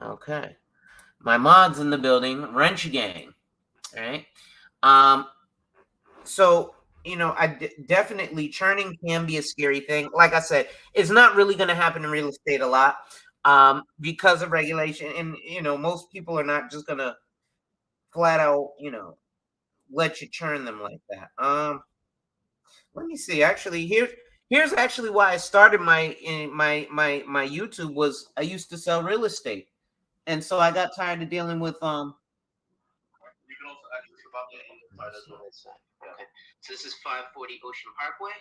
Okay. My mod's in the building, wrench gang. All right. So definitely churning can be a scary thing. Like I said, it's not really going to happen in real estate a lot because of regulation, and most people are not just going to flat out let you churn them like that. Let me see. Actually, here's actually why I started my YouTube. Was I used to sell real estate, and so I got tired of dealing with You can also add this about the okay. So this is 540 Ocean Parkway,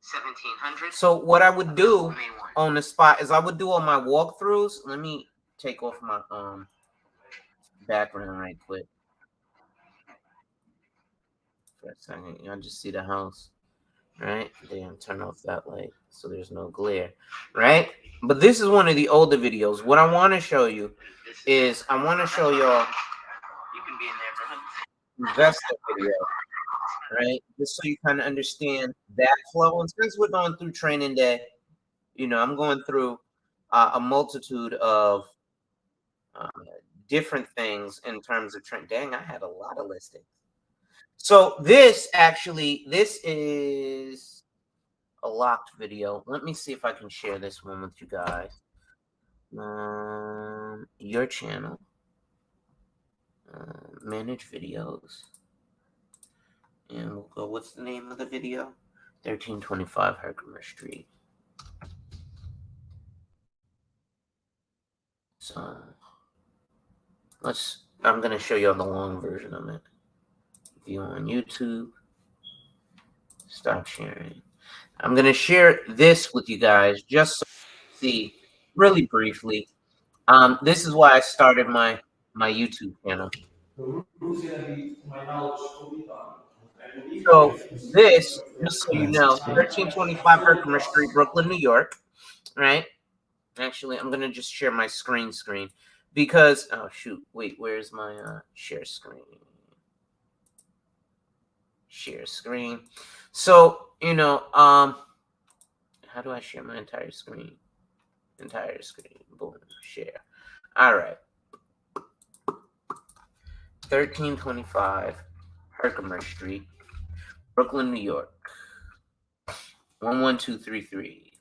1700. So what I would do on the spot is I would do all my walkthroughs. Let me take off my background right quick for a second. Y'all just see the house, right? Then turn off that light so there's no glare, right? But this is one of the older videos. What I want to show you is I want to show y'all You can be in there, investor video, right? Just so you kind of understand that flow. And since we're going through training day, I'm going through a multitude of different things in terms of training. Dang, I had a lot of listings. So this is a locked video. Let me see if I can share this one with you guys. Your channel. Manage videos. And we'll go, what's the name of the video? 1325 Herkimer Street. So I'm going to show you the long version of it. View on YouTube. Stop sharing. I'm going to share this with you guys just so you see really briefly. This is why I started my YouTube channel. So this, just so you know, 1325 Herkimer Street, Brooklyn, New York, right? Actually, I'm going to just share my screen because, oh, shoot. Wait, where's my share screen? Share screen. So, how do I share my entire screen? Entire screen. Boom. Share. All right. 1325 Herkimer Street, Brooklyn, New York. 11233.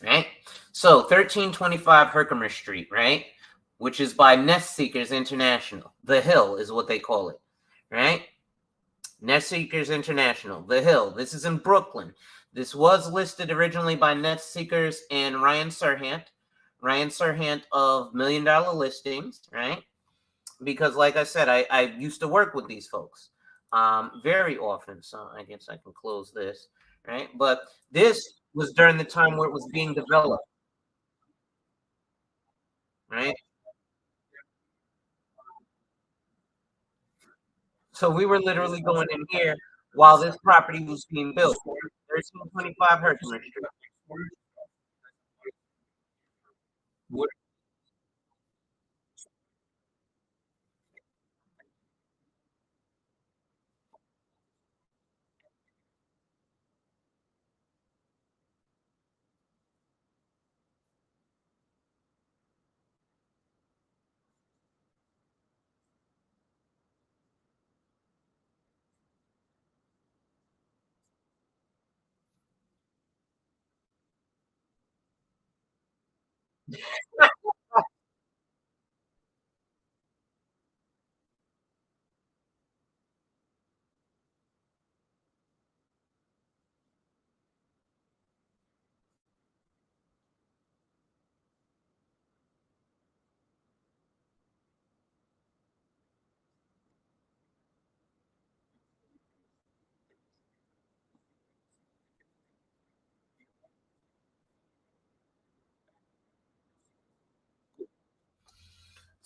Right? So 1325 Herkimer Street, right? Which is by Nest Seekers International. The Hill is what they call it. Right? Nest Seekers International. The Hill. This is in Brooklyn. This was listed originally by Nest Seekers and Ryan Serhant. Ryan Serhant of $1 Million Listings, right? Because like I said, I used to work with these folks very often. So I guess I can close this, right? But this was during the time where it was being developed, right? So we were literally going in here while this property was being built. 1325 Herkimer Street.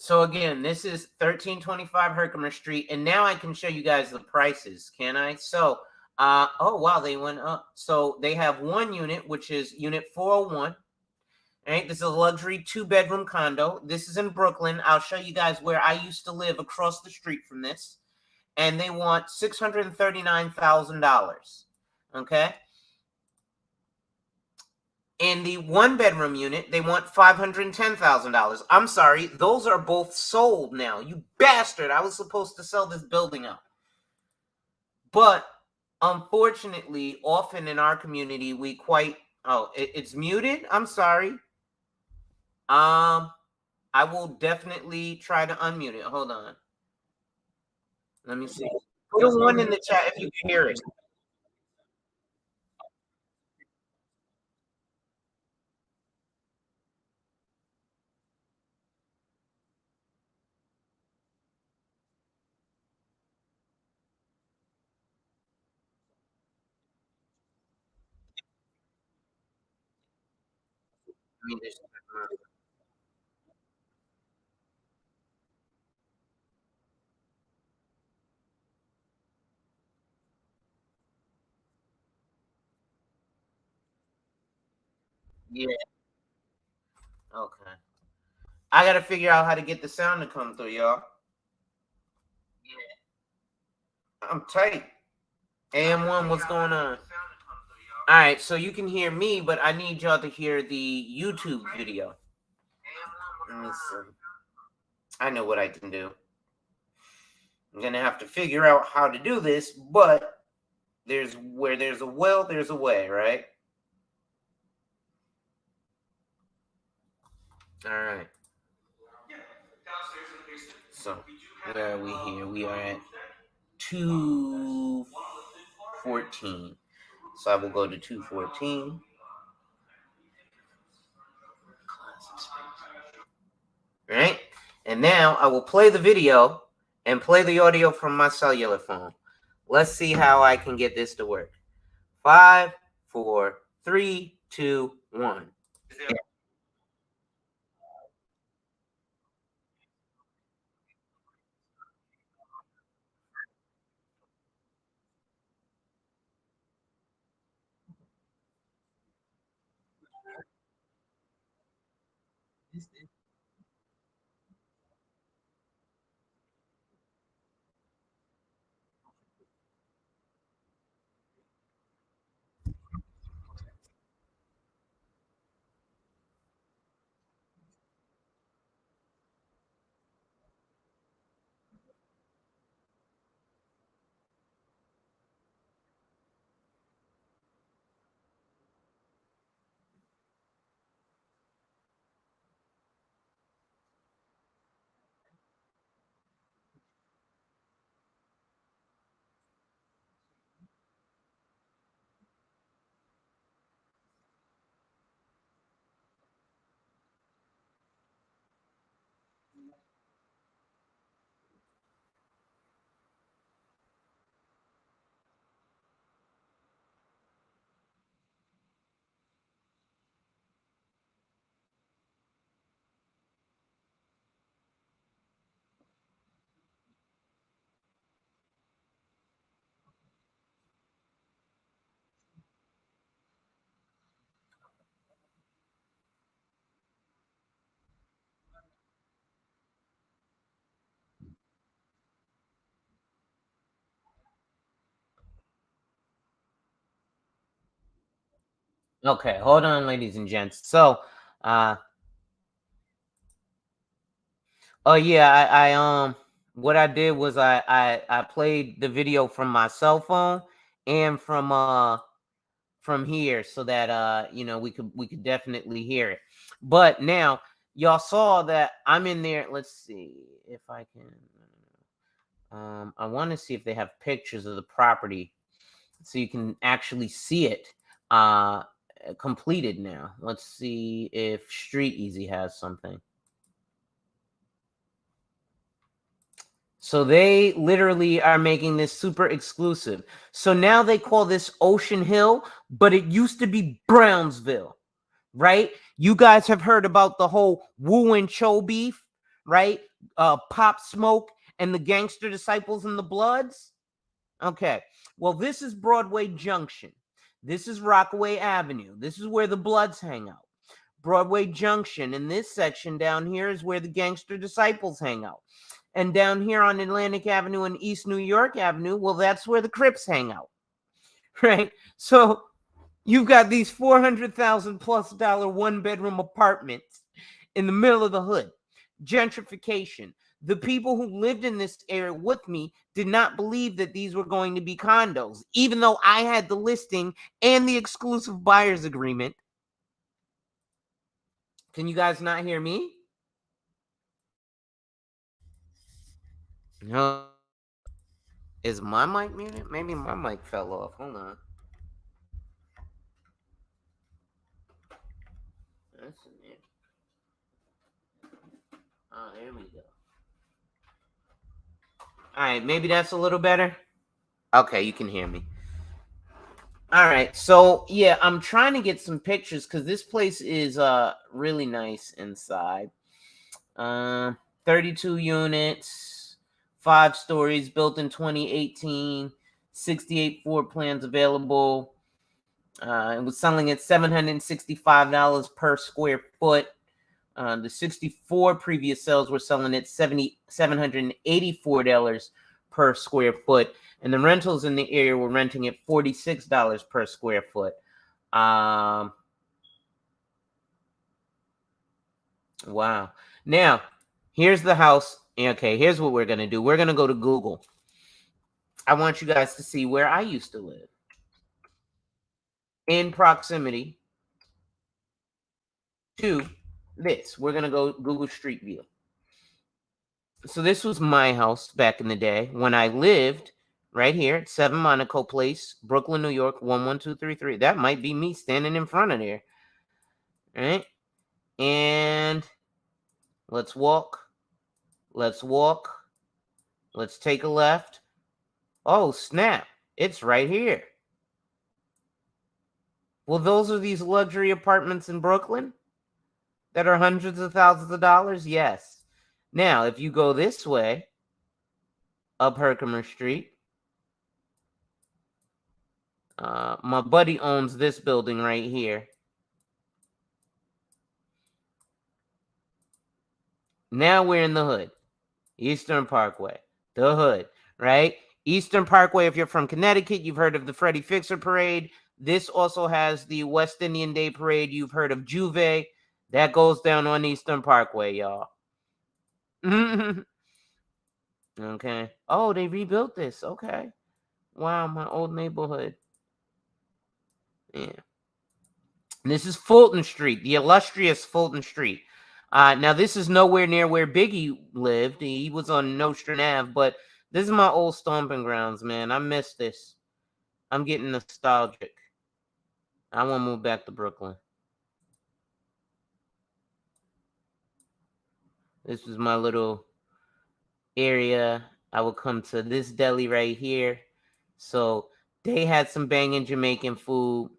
So again, this is 1325 Herkimer Street, and now I can show you guys the prices, can I? So, oh wow, they went up. So they have one unit, which is unit 401. Right, this is a luxury 2-bedroom condo. This is in Brooklyn. I'll show you guys where I used to live across the street from this, and they want $639,000. Okay. In the 1-bedroom unit, they want $510,000. I'm sorry, those are both sold now. You bastard! I was supposed to sell this building out. But unfortunately, often in our community, we quite it's muted. I'm sorry. I will definitely try to unmute it. Hold on. Let me see. Put a 1 in the chat if you can hear it. Yeah. Okay. I gotta figure out how to get the sound to come through, y'all. Yeah. I'm tight. AM1, what's going on? All right, so you can hear me, but I need y'all to hear the YouTube video. Let me see. I know what I can do. I'm gonna have to figure out how to do this, but there's a will, there's a way, right? All right. So where are we here? We are at 214. So I will go to 214. Right? And now I will play the video and play the audio from my cellular phone. Let's see how I can get this to work. 5, 4, 3, 2, 1. Okay, hold on, ladies and gents. So, oh yeah, what I did was I played the video from my cell phone and from here so that we could definitely hear it. But now y'all saw that I'm in there. Let's see if I can. I want to see if they have pictures of the property so you can actually see it completed now. Let's see if Street Easy has something. So they literally are making this super exclusive. So now they call this Ocean Hill, but it used to be Brownsville, right? You guys have heard about the whole Wu and Cho beef, right? Pop Smoke and the Gangster Disciples and the Bloods. Okay, well, this is Broadway Junction. This is Rockaway Avenue. This is where the Bloods hang out. Broadway Junction, in this section down here, is where the Gangster Disciples hang out. And down here on Atlantic Avenue and East New York Avenue, well, that's where the Crips hang out, right? So you've got these $400,000+ one-bedroom apartments in the middle of the hood. Gentrification. The people who lived in this area with me did not believe that these were going to be condos, even though I had the listing and the exclusive buyer's agreement. Can you guys not hear me? No. Is my mic muted? Maybe my mic fell off. Hold on. That's it. Oh, there we go. All right, maybe that's a little better. Okay, you can hear me. All right, so yeah, I'm trying to get some pictures because this place is really nice inside. 32 units, 5 stories, built in 2018, 68 floor plans available. It was selling at $765 per square foot. The 64 previous sales were selling at $784 per square foot. And the rentals in the area were renting at $46 per square foot. Wow. Now, here's the house. Okay, here's what we're going to do. We're going to go to Google. I want you guys to see where I used to live. In proximity to this. We're going to go Google Street View. So this was my house back in the day when I lived right here at 7 Monaco Place, Brooklyn, New York, 11233. That might be me standing in front of there. Right? And let's walk. Let's walk. Let's take a left. Oh, snap. It's right here. Well, those are these luxury apartments in Brooklyn that are hundreds of thousands of dollars? Yes. Now, if you go this way, up Herkimer Street, my buddy owns this building right here. Now we're in the hood. Eastern Parkway. The hood, right? Eastern Parkway, if you're from Connecticut, you've heard of the Freddie Fixer Parade. This also has the West Indian Day Parade. You've heard of Juve. That goes down on Eastern Parkway, y'all. Okay. Oh, they rebuilt this. Okay. Wow, my old neighborhood. Yeah. This is Fulton Street, the illustrious Fulton Street. Now, this is nowhere near where Biggie lived. He was on Nostrand Ave, but this is my old stomping grounds, man. I miss this. I'm getting nostalgic. I want to move back to Brooklyn. This was my little area. I would come to this deli right here. So they had some banging Jamaican food,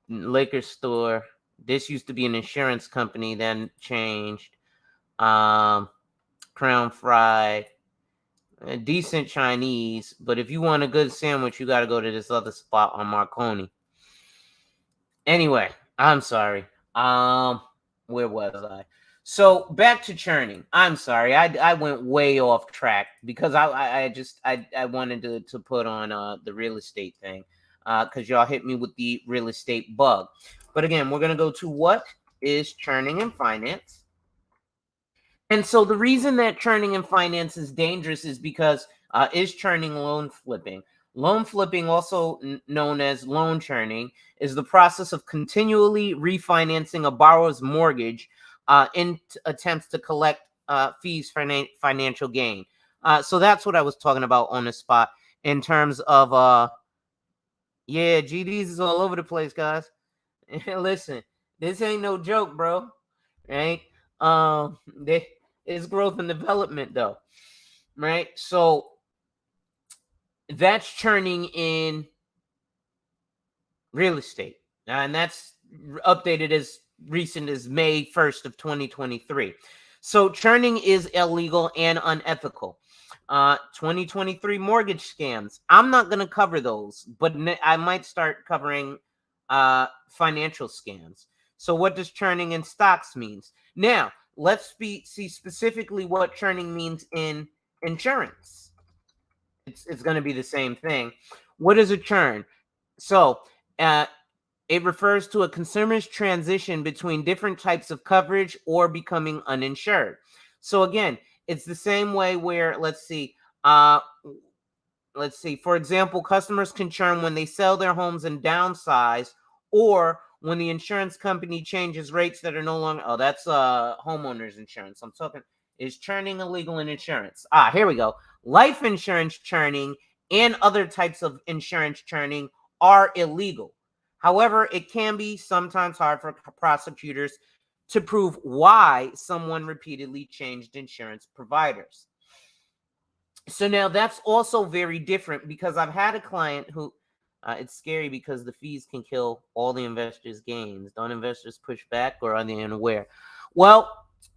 liquor store. This used to be an insurance company, then changed. Crown Fried, decent Chinese. But if you want a good sandwich, you got to go to this other spot on Marconi. Anyway, I'm sorry. Where was I? So back to churning. I'm sorry. I went way off track because I wanted to put on the real estate thing because y'all hit me with the real estate bug. But again, we're gonna go to what is churning in finance. And so the reason that churning in finance is dangerous is because is churning loan flipping. Loan flipping, also known as loan churning, is the process of continually refinancing a borrower's mortgage in attempts to collect fees for financial gain. So that's what I was talking about on the spot in terms of, yeah, GDs is all over the place, guys. Listen, this ain't no joke, bro. Right? It's growth and development, though. Right? So that's churning in real estate. And that's updated as recent as May 1st of 2023. So churning is illegal and unethical. 2023 mortgage scams. I'm not going to cover those, but I might start covering financial scams. So what does churning in stocks means? Now, let's see specifically what churning means in insurance. It's going to be the same thing. What is a churn? So, it refers to a consumer's transition between different types of coverage or becoming uninsured. So again, it's the same way where, let's see, for example, customers can churn when they sell their homes and downsize, or when the insurance company changes rates that are no longer, oh, that's homeowners insurance. I'm talking, is churning illegal in insurance? Here we go. Life insurance churning and other types of insurance churning are illegal. However, it can be sometimes hard for prosecutors to prove why someone repeatedly changed insurance providers. So now that's also very different, because I've had a client who, it's scary because the fees can kill all the investors' gains. Don't investors push back, or are they unaware? Well,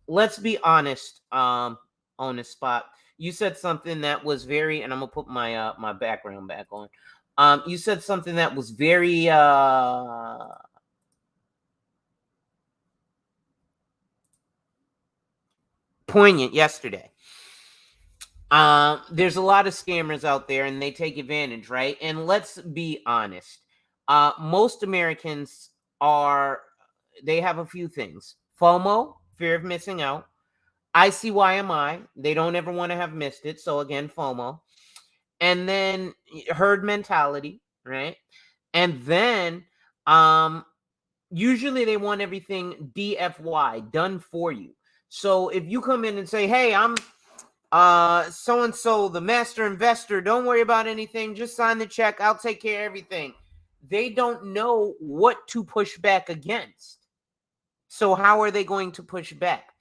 let's be honest, on the spot. You said something that was very, and I'm gonna put my my background back on. You said something that was very poignant yesterday. There's a lot of scammers out there, and they take advantage, right? And let's be honest. Most Americans they have a few things: FOMO, fear of missing out; ICYMI, they don't ever want to have missed it. So again, FOMO. And then herd mentality, right? And then usually they want everything DFY, done for you. So if you come in and say, hey, I'm so and so, the master investor, don't worry about anything, just sign the check, I'll take care of everything, they don't know what to push back against. So how are they going to push back?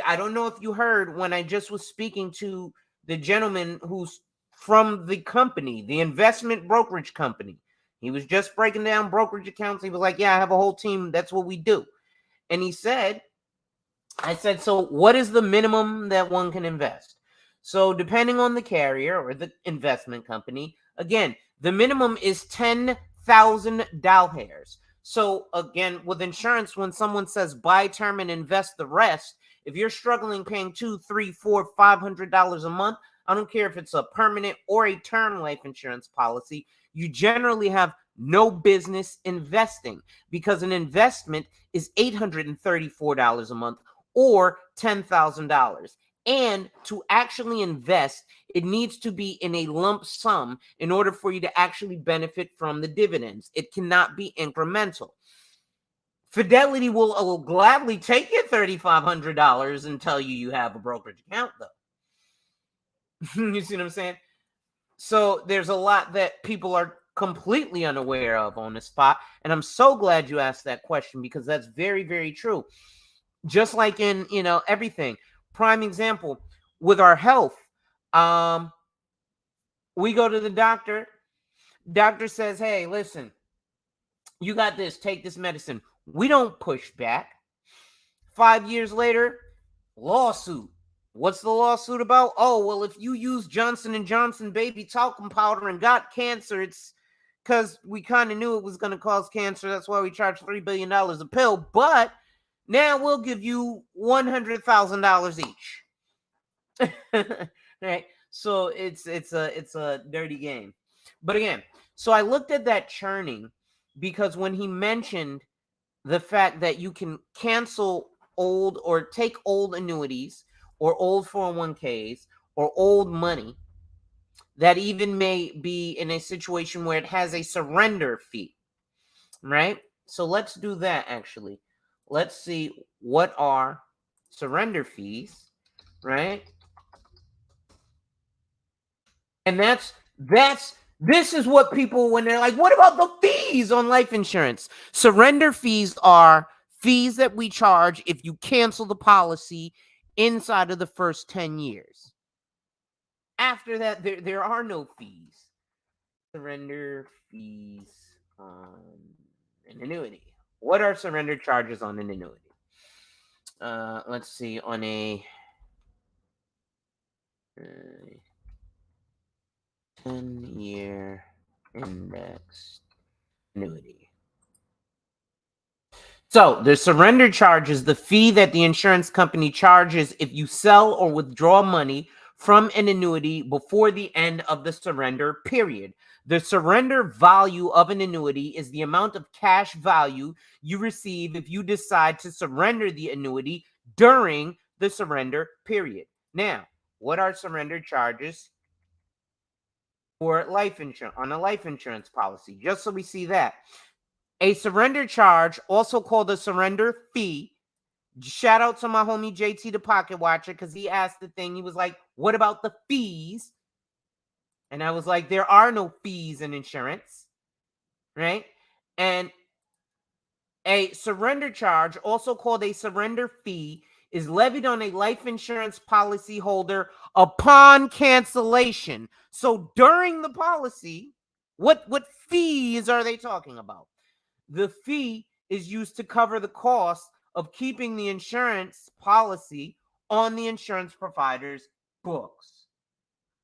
I don't know if you heard when I just was speaking to the gentleman who's from the company, the investment brokerage company. He was just breaking down brokerage accounts. He was like, yeah, I have a whole team, that's what we do. And he said, I said, so what is the minimum that one can invest? So depending on the carrier or the investment company, again, the minimum is $10,000. So again, with insurance, when someone says buy term and invest the rest, if you're struggling paying $200, $300, $400, $500 a month, I don't care if it's a permanent or a term life insurance policy, you generally have no business investing, because an investment is $834 a month or $10,000. And to actually invest, it needs to be in a lump sum in order for you to actually benefit from the dividends. It cannot be incremental. Fidelity will gladly take your $3,500 and tell you have a brokerage account, though. You see what I'm saying? So there's a lot that people are completely unaware of on the spot. And I'm so glad you asked that question, because that's very, very true. Just like in, everything. Prime example, with our health, we go to the doctor. Doctor says, hey, listen, you got this, take this medicine. We don't push back. 5 years later, lawsuit. What's the lawsuit about? Oh, well, if you use Johnson & Johnson baby talcum powder and got cancer, it's because we kind of knew it was going to cause cancer. That's why we charge $3 billion a pill. But now we'll give you $100,000 each. Right? So it's a dirty game. But again, so I looked at that churning, because when he mentioned the fact that you can cancel old or take old annuities or old 401ks or old money that even may be in a situation where it has a surrender fee, right? So let's do that actually. Let's see what are surrender fees, right? And this is what people, when they're like, what about the fees on life insurance? Surrender fees are fees that we charge if you cancel the policy inside of the first 10 years. After that, there are no fees. Surrender fees on an annuity. What are surrender charges on an annuity? let's see, on a 10-year index annuity. So the surrender charge is the fee that the insurance company charges if you sell or withdraw money from an annuity before the end of the surrender period. The surrender value of an annuity is the amount of cash value you receive if you decide to surrender the annuity during the surrender period. Now, what are surrender charges for life insurance on a life insurance policy? Just so we see that. A surrender charge, also called a surrender fee. Shout out to my homie JT the Pocket Watcher, because he asked the thing. He was like, what about the fees? And I was like, there are no fees in insurance, right? And a surrender charge, also called a surrender fee, is levied on a life insurance policy holder upon cancellation. So during the policy, what fees are they talking about? The fee is used to cover the cost of keeping the insurance policy on the insurance provider's books.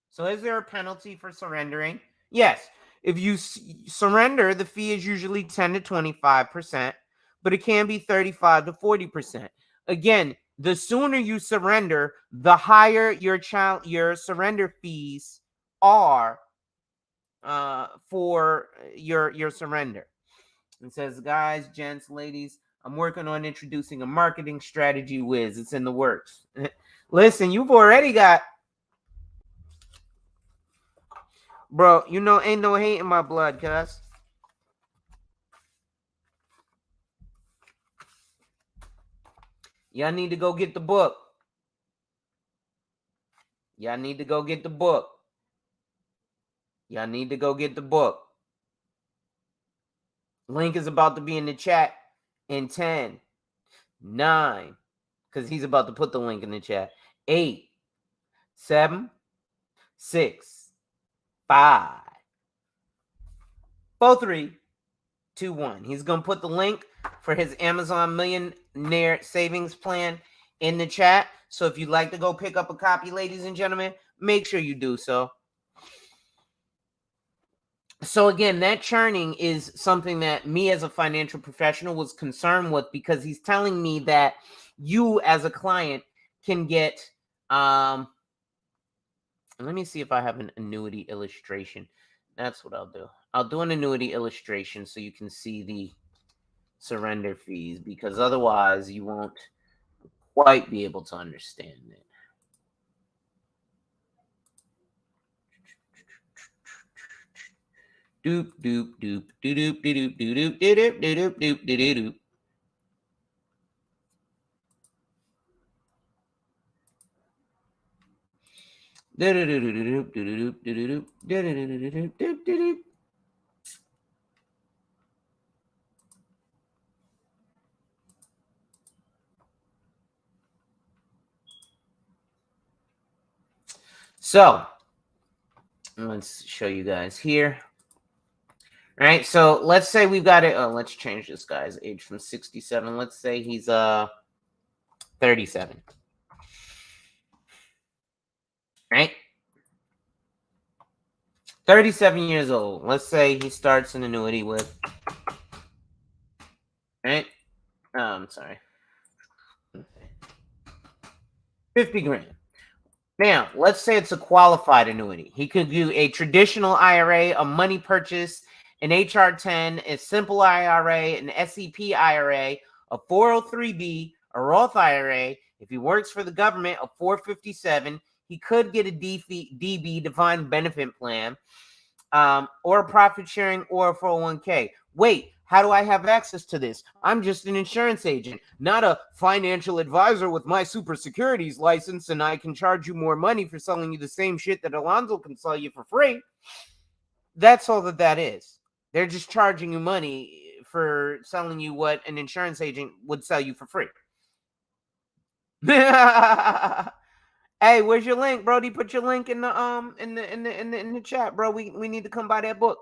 So is there a penalty for surrendering? Yes. If you surrender, the fee is usually 10 to 25%, but it can be 35 to 40%. Again, the sooner you surrender, the higher your surrender fees are for your surrender. It says, guys, gents, ladies, I'm working on introducing a marketing strategy whiz. It's in the works. Listen, you've already got, bro, you know, ain't no hate in my blood, cuz. Y'all need to go get the book. Y'all need to go get the book. Y'all need to go get the book. Link is about to be in the chat in 10, 9, because he's about to put the link in the chat. 8, 7, 6, 5, 4, 3, 2, 1. He's going to put the link for his Amazon Millionaire Savings Plan in the chat. So if you'd like to go pick up a copy, ladies and gentlemen, make sure you do so. So again, that churning is something that me as a financial professional was concerned with, because he's telling me that you as a client can get, let me see if I have an annuity illustration. That's what I'll do. I'll do an annuity illustration so you can see the surrender fees, because otherwise you won't quite be able to understand it. Doop doop doop doop doop doop doop doop doop doop doop doop doop. So let's show you guys here. All right, so let's say we've got it. Oh, let's change this guy's age from 67. Let's say he's 37. Right? 37 years old. Let's say he starts an annuity with, right? I'm sorry. 50 grand. Now, let's say it's a qualified annuity. He could do a traditional IRA, a money purchase, an HR-10, a simple IRA, an SEP IRA, a 403B, a Roth IRA. If he works for the government, a 457. He could get a DB, defined benefit plan, or a profit sharing, or a 401k. Wait, how do I have access to this? I'm just an insurance agent, not a financial advisor with my super securities license, and I can charge you more money for selling you the same shit that Alonzo can sell you for free. That's all that is. They're just charging you money for selling you what an insurance agent would sell you for free. Hey, where's your link, Brody? Put your link in the chat, bro. We need to come buy that book.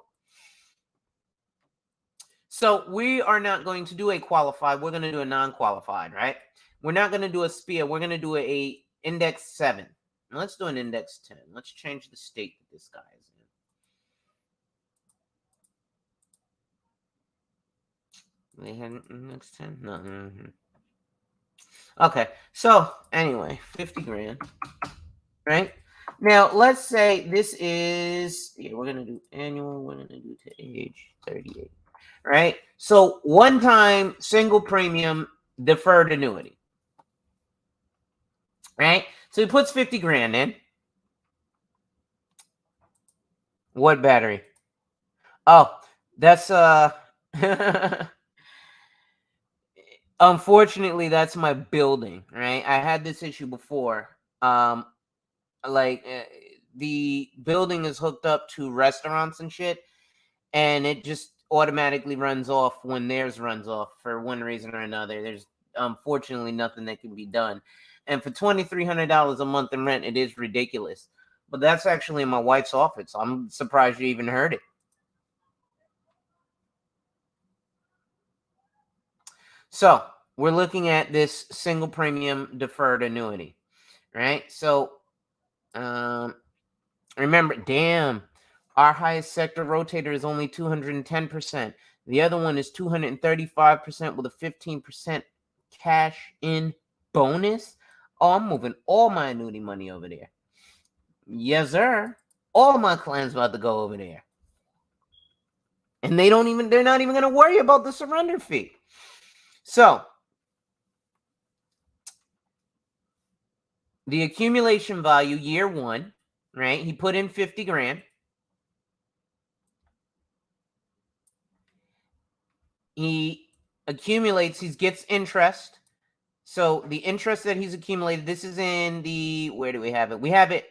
So we are not going to do a qualified. We're going to do a non-qualified, right? We're not going to do a SPIA. We're going to do a index 7. Now let's do an index 10. Let's change the state that this guy is in. They had an index 10? No. Mm-hmm. Okay. So, anyway, 50 grand. Right? Now, let's say this is, we're going to do annual. We're going to do to age 38. Right? So, one-time single premium deferred annuity. Right? So, he puts 50 grand in. What battery? Oh, that's unfortunately that's my building, right? I had this issue before. The building is hooked up to restaurants and shit, and it just automatically runs off when theirs runs off for one reason or another. There's unfortunately nothing that can be done. And for $2,300 a month in rent, it is ridiculous. But that's actually in my wife's office. I'm surprised you even heard it. So we're looking at this single premium deferred annuity, right? So remember, damn, our highest sector rotator is only 210%. The other one is 235% with a 15% cash in bonus. Oh, I'm moving all my annuity money over there. Yes, sir. All my clients about to go over there. And they're not even going to worry about the surrender fee. So the accumulation value year 1, right? He put in 50 grand. He accumulates, he gets interest. So the interest that he's accumulated, this is in the, where do we have it? We have it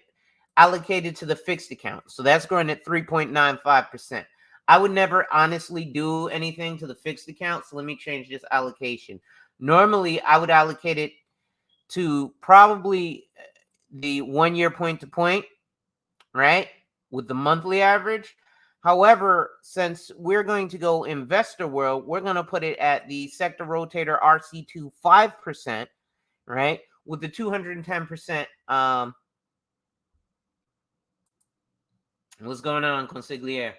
allocated to the fixed account. So that's growing at 3.95%. I would never honestly do anything to the fixed account. So let me change this allocation. Normally, I would allocate it to probably the 1 year point to point, right? With the monthly average. However, since we're going to go investor world, we're going to put it at the sector rotator RC2 5%, right? With the 210%. What's going on, consigliere?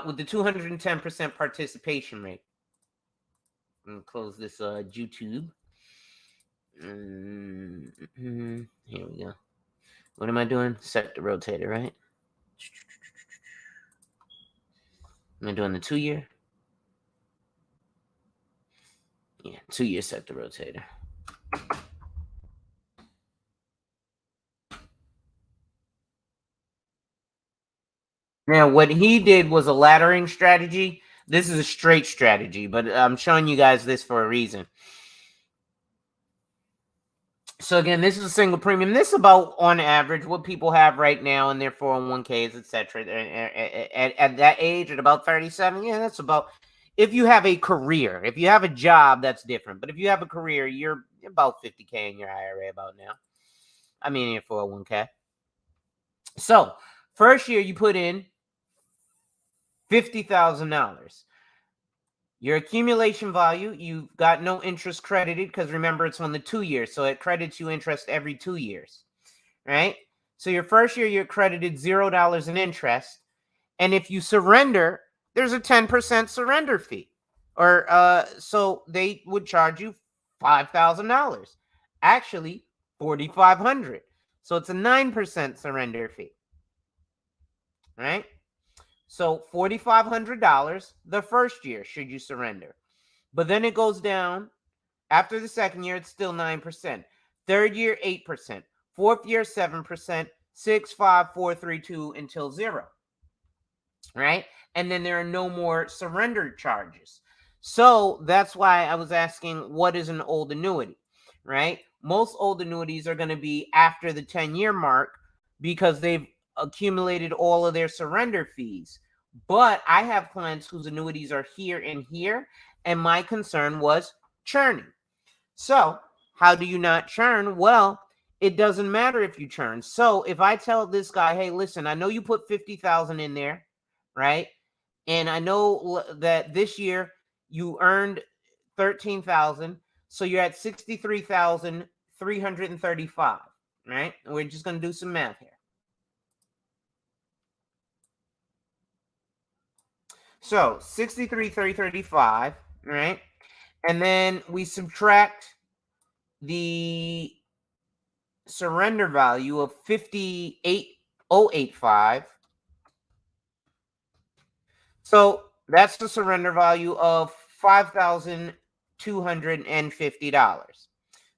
With the 210% participation rate. I'm going to close this YouTube. Here we go. What am I doing? Sector rotator, right? Am I doing the 2 year? Yeah, 2 year sector rotator. Now, what he did was a laddering strategy. This is a straight strategy, but I'm showing you guys this for a reason. So again, this is a single premium. This is about, on average, what people have right now in their 401ks, etc. At that age, at about 37, yeah, that's about, if you have a career. If you have a job, that's different. But if you have a career, you're about 50K in your IRA about now. I mean, in your 401k. So, first year, you put in $50,000. Your accumulation value, you've got no interest credited because remember, it's on the 2 years. So it credits you interest every 2 years, right? So your first year, you're credited $0 in interest. And if you surrender, there's a 10% surrender fee. Or so they would charge you $5,000. Actually, $4,500. So it's a 9% surrender fee, right? So $4,500 the first year should you surrender. But then it goes down. After the second year, it's still 9%. Third year, 8%. Fourth year, 7%. 6, 5, 4, 3, 2 until 0. Right? And then there are no more surrender charges. So that's why I was asking, what is an old annuity? Right? Most old annuities are going to be after the 10-year mark because they've accumulated all of their surrender fees. But I have clients whose annuities are here and here, and my concern was churning. So how do you not churn? Well, it doesn't matter if you churn. So if I tell this guy, hey, listen, I know you put 50,000 in there, right? And I know that this year you earned 13,000. So you're at 63,335, right? We're just going to do some math here. So 63,335, right? And then we subtract the surrender value of 58,085. So that's the surrender value of $5,250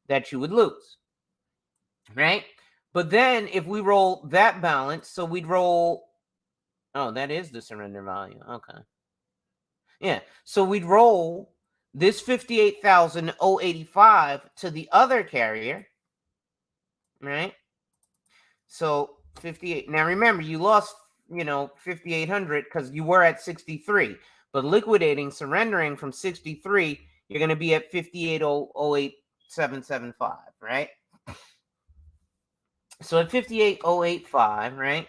that you would lose, right? But then if we roll that balance, so we'd roll, oh, that is the surrender value. Okay. Yeah. So we'd roll this 58,085 to the other carrier, right? So 58. Now remember, you lost, 5,800 because you were at 63. But liquidating, surrendering from 63, you're going to be at 58,08775, right? So at 58,085, right?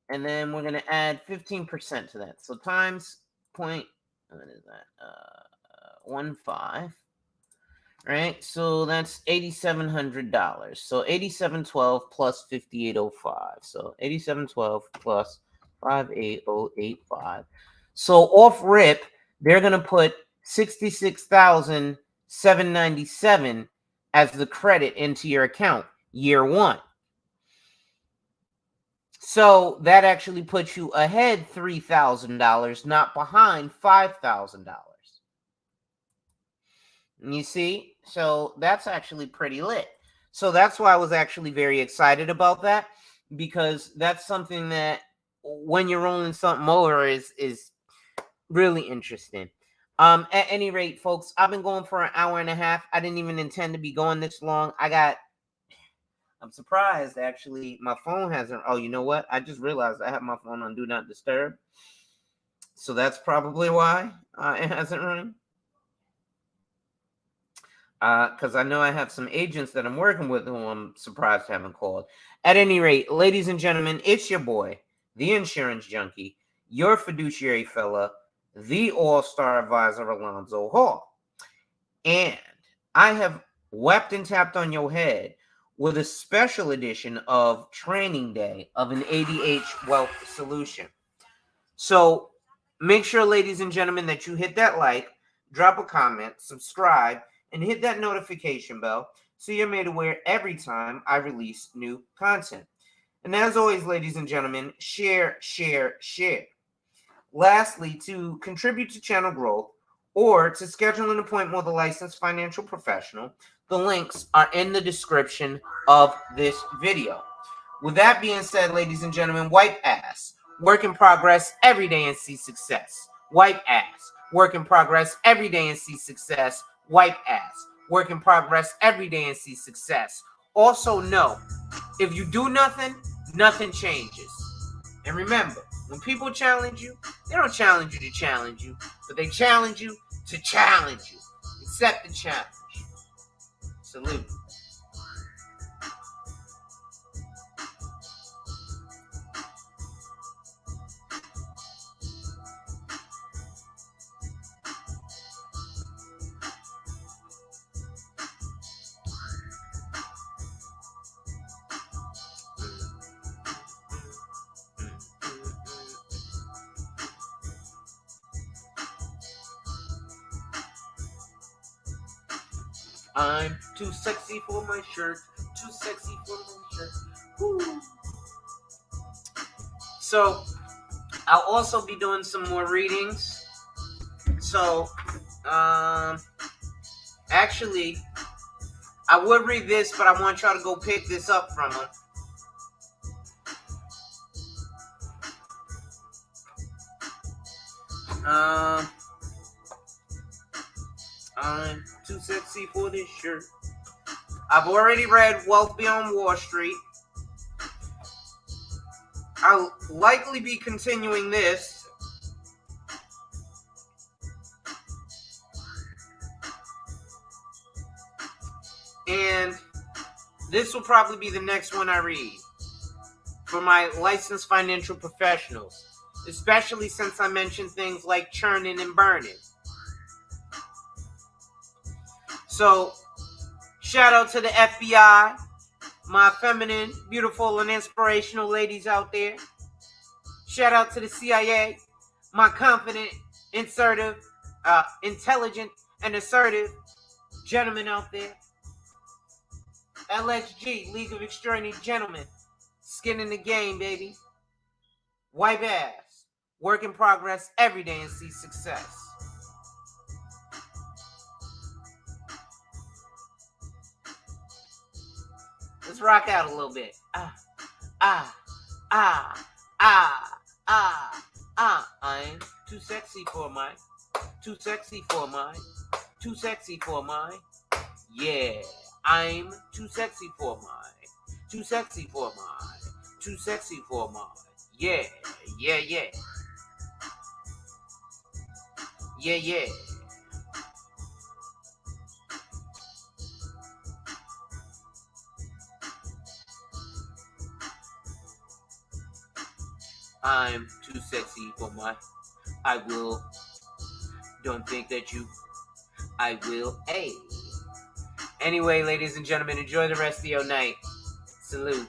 And then we're going to add 15% to that. So times point, what is that? 1.5. Right, so that's $8,700. So 8,712 plus 5805. So 8,712 plus 58085. So off rip, they're gonna put 66,797 as the credit into your account year one. So that actually puts you ahead $3,000, not behind $5,000. You see? So that's actually pretty lit. So that's why I was actually very excited about that, because that's something that when you're rolling something over is really interesting. At any rate, folks, I've been going for an hour and a half. I didn't even intend to be going this long. I'm surprised, actually. My phone hasn't. Oh, you know what? I just realized I have my phone on Do Not Disturb. So that's probably why it hasn't rung. Because I know I have some agents that I'm working with who I'm surprised haven't called. At any rate, ladies and gentlemen, it's your boy, the insurance junkie, your fiduciary fella, the all-star advisor, Alonzo Hall. And I have wept and tapped on your head with a special edition of Training Day of an ADH Wealth Solution. So make sure, ladies and gentlemen, that you hit that like, drop a comment, subscribe, and hit that notification bell so you're made aware every time I release new content. And as always, ladies and gentlemen, share, share, share. Lastly, to contribute to channel growth or to schedule an appointment with a licensed financial professional, the links are in the description of this video. With that being said, ladies and gentlemen, wipe ass. Work in progress every day and see success. Wipe ass. Work in progress every day and see success. Wipe ass. Work in progress every day and see success. Also know, if you do nothing, nothing changes. And remember, when people challenge you, they don't challenge you to challenge you, but they challenge you to challenge you. Accept the challenge. Salute. I'm too sexy for my shirt. Too sexy for my shirt. Woo. So, I'll also be doing some more readings. So, actually, I would read this, but I want y'all to go pick this up from him. I'm too sexy for this shirt. I've already read Wealth Beyond Wall Street. I'll likely be continuing this. And this will probably be the next one I read for my licensed financial professionals, especially since I mentioned things like churning and burning. So Shout out to the FBI, my feminine, beautiful, and inspirational ladies out there. Shout out to the CIA, my confident, intelligent, and assertive gentlemen out there. LXG, League of Extraordinary Gentlemen. Skin in the game, baby. Wipe ass. Work in progress every day and see success. Let's rock out a little bit. I'm too sexy for mine. Too sexy for mine. Too sexy for mine. Yeah, I'm too sexy for mine. Too sexy for mine. Too sexy for mine. Yeah, yeah, yeah. Yeah, yeah. I'm too sexy for my. I will. Don't think that you. I will. Hey. Anyway, ladies and gentlemen, enjoy the rest of your night. Salute.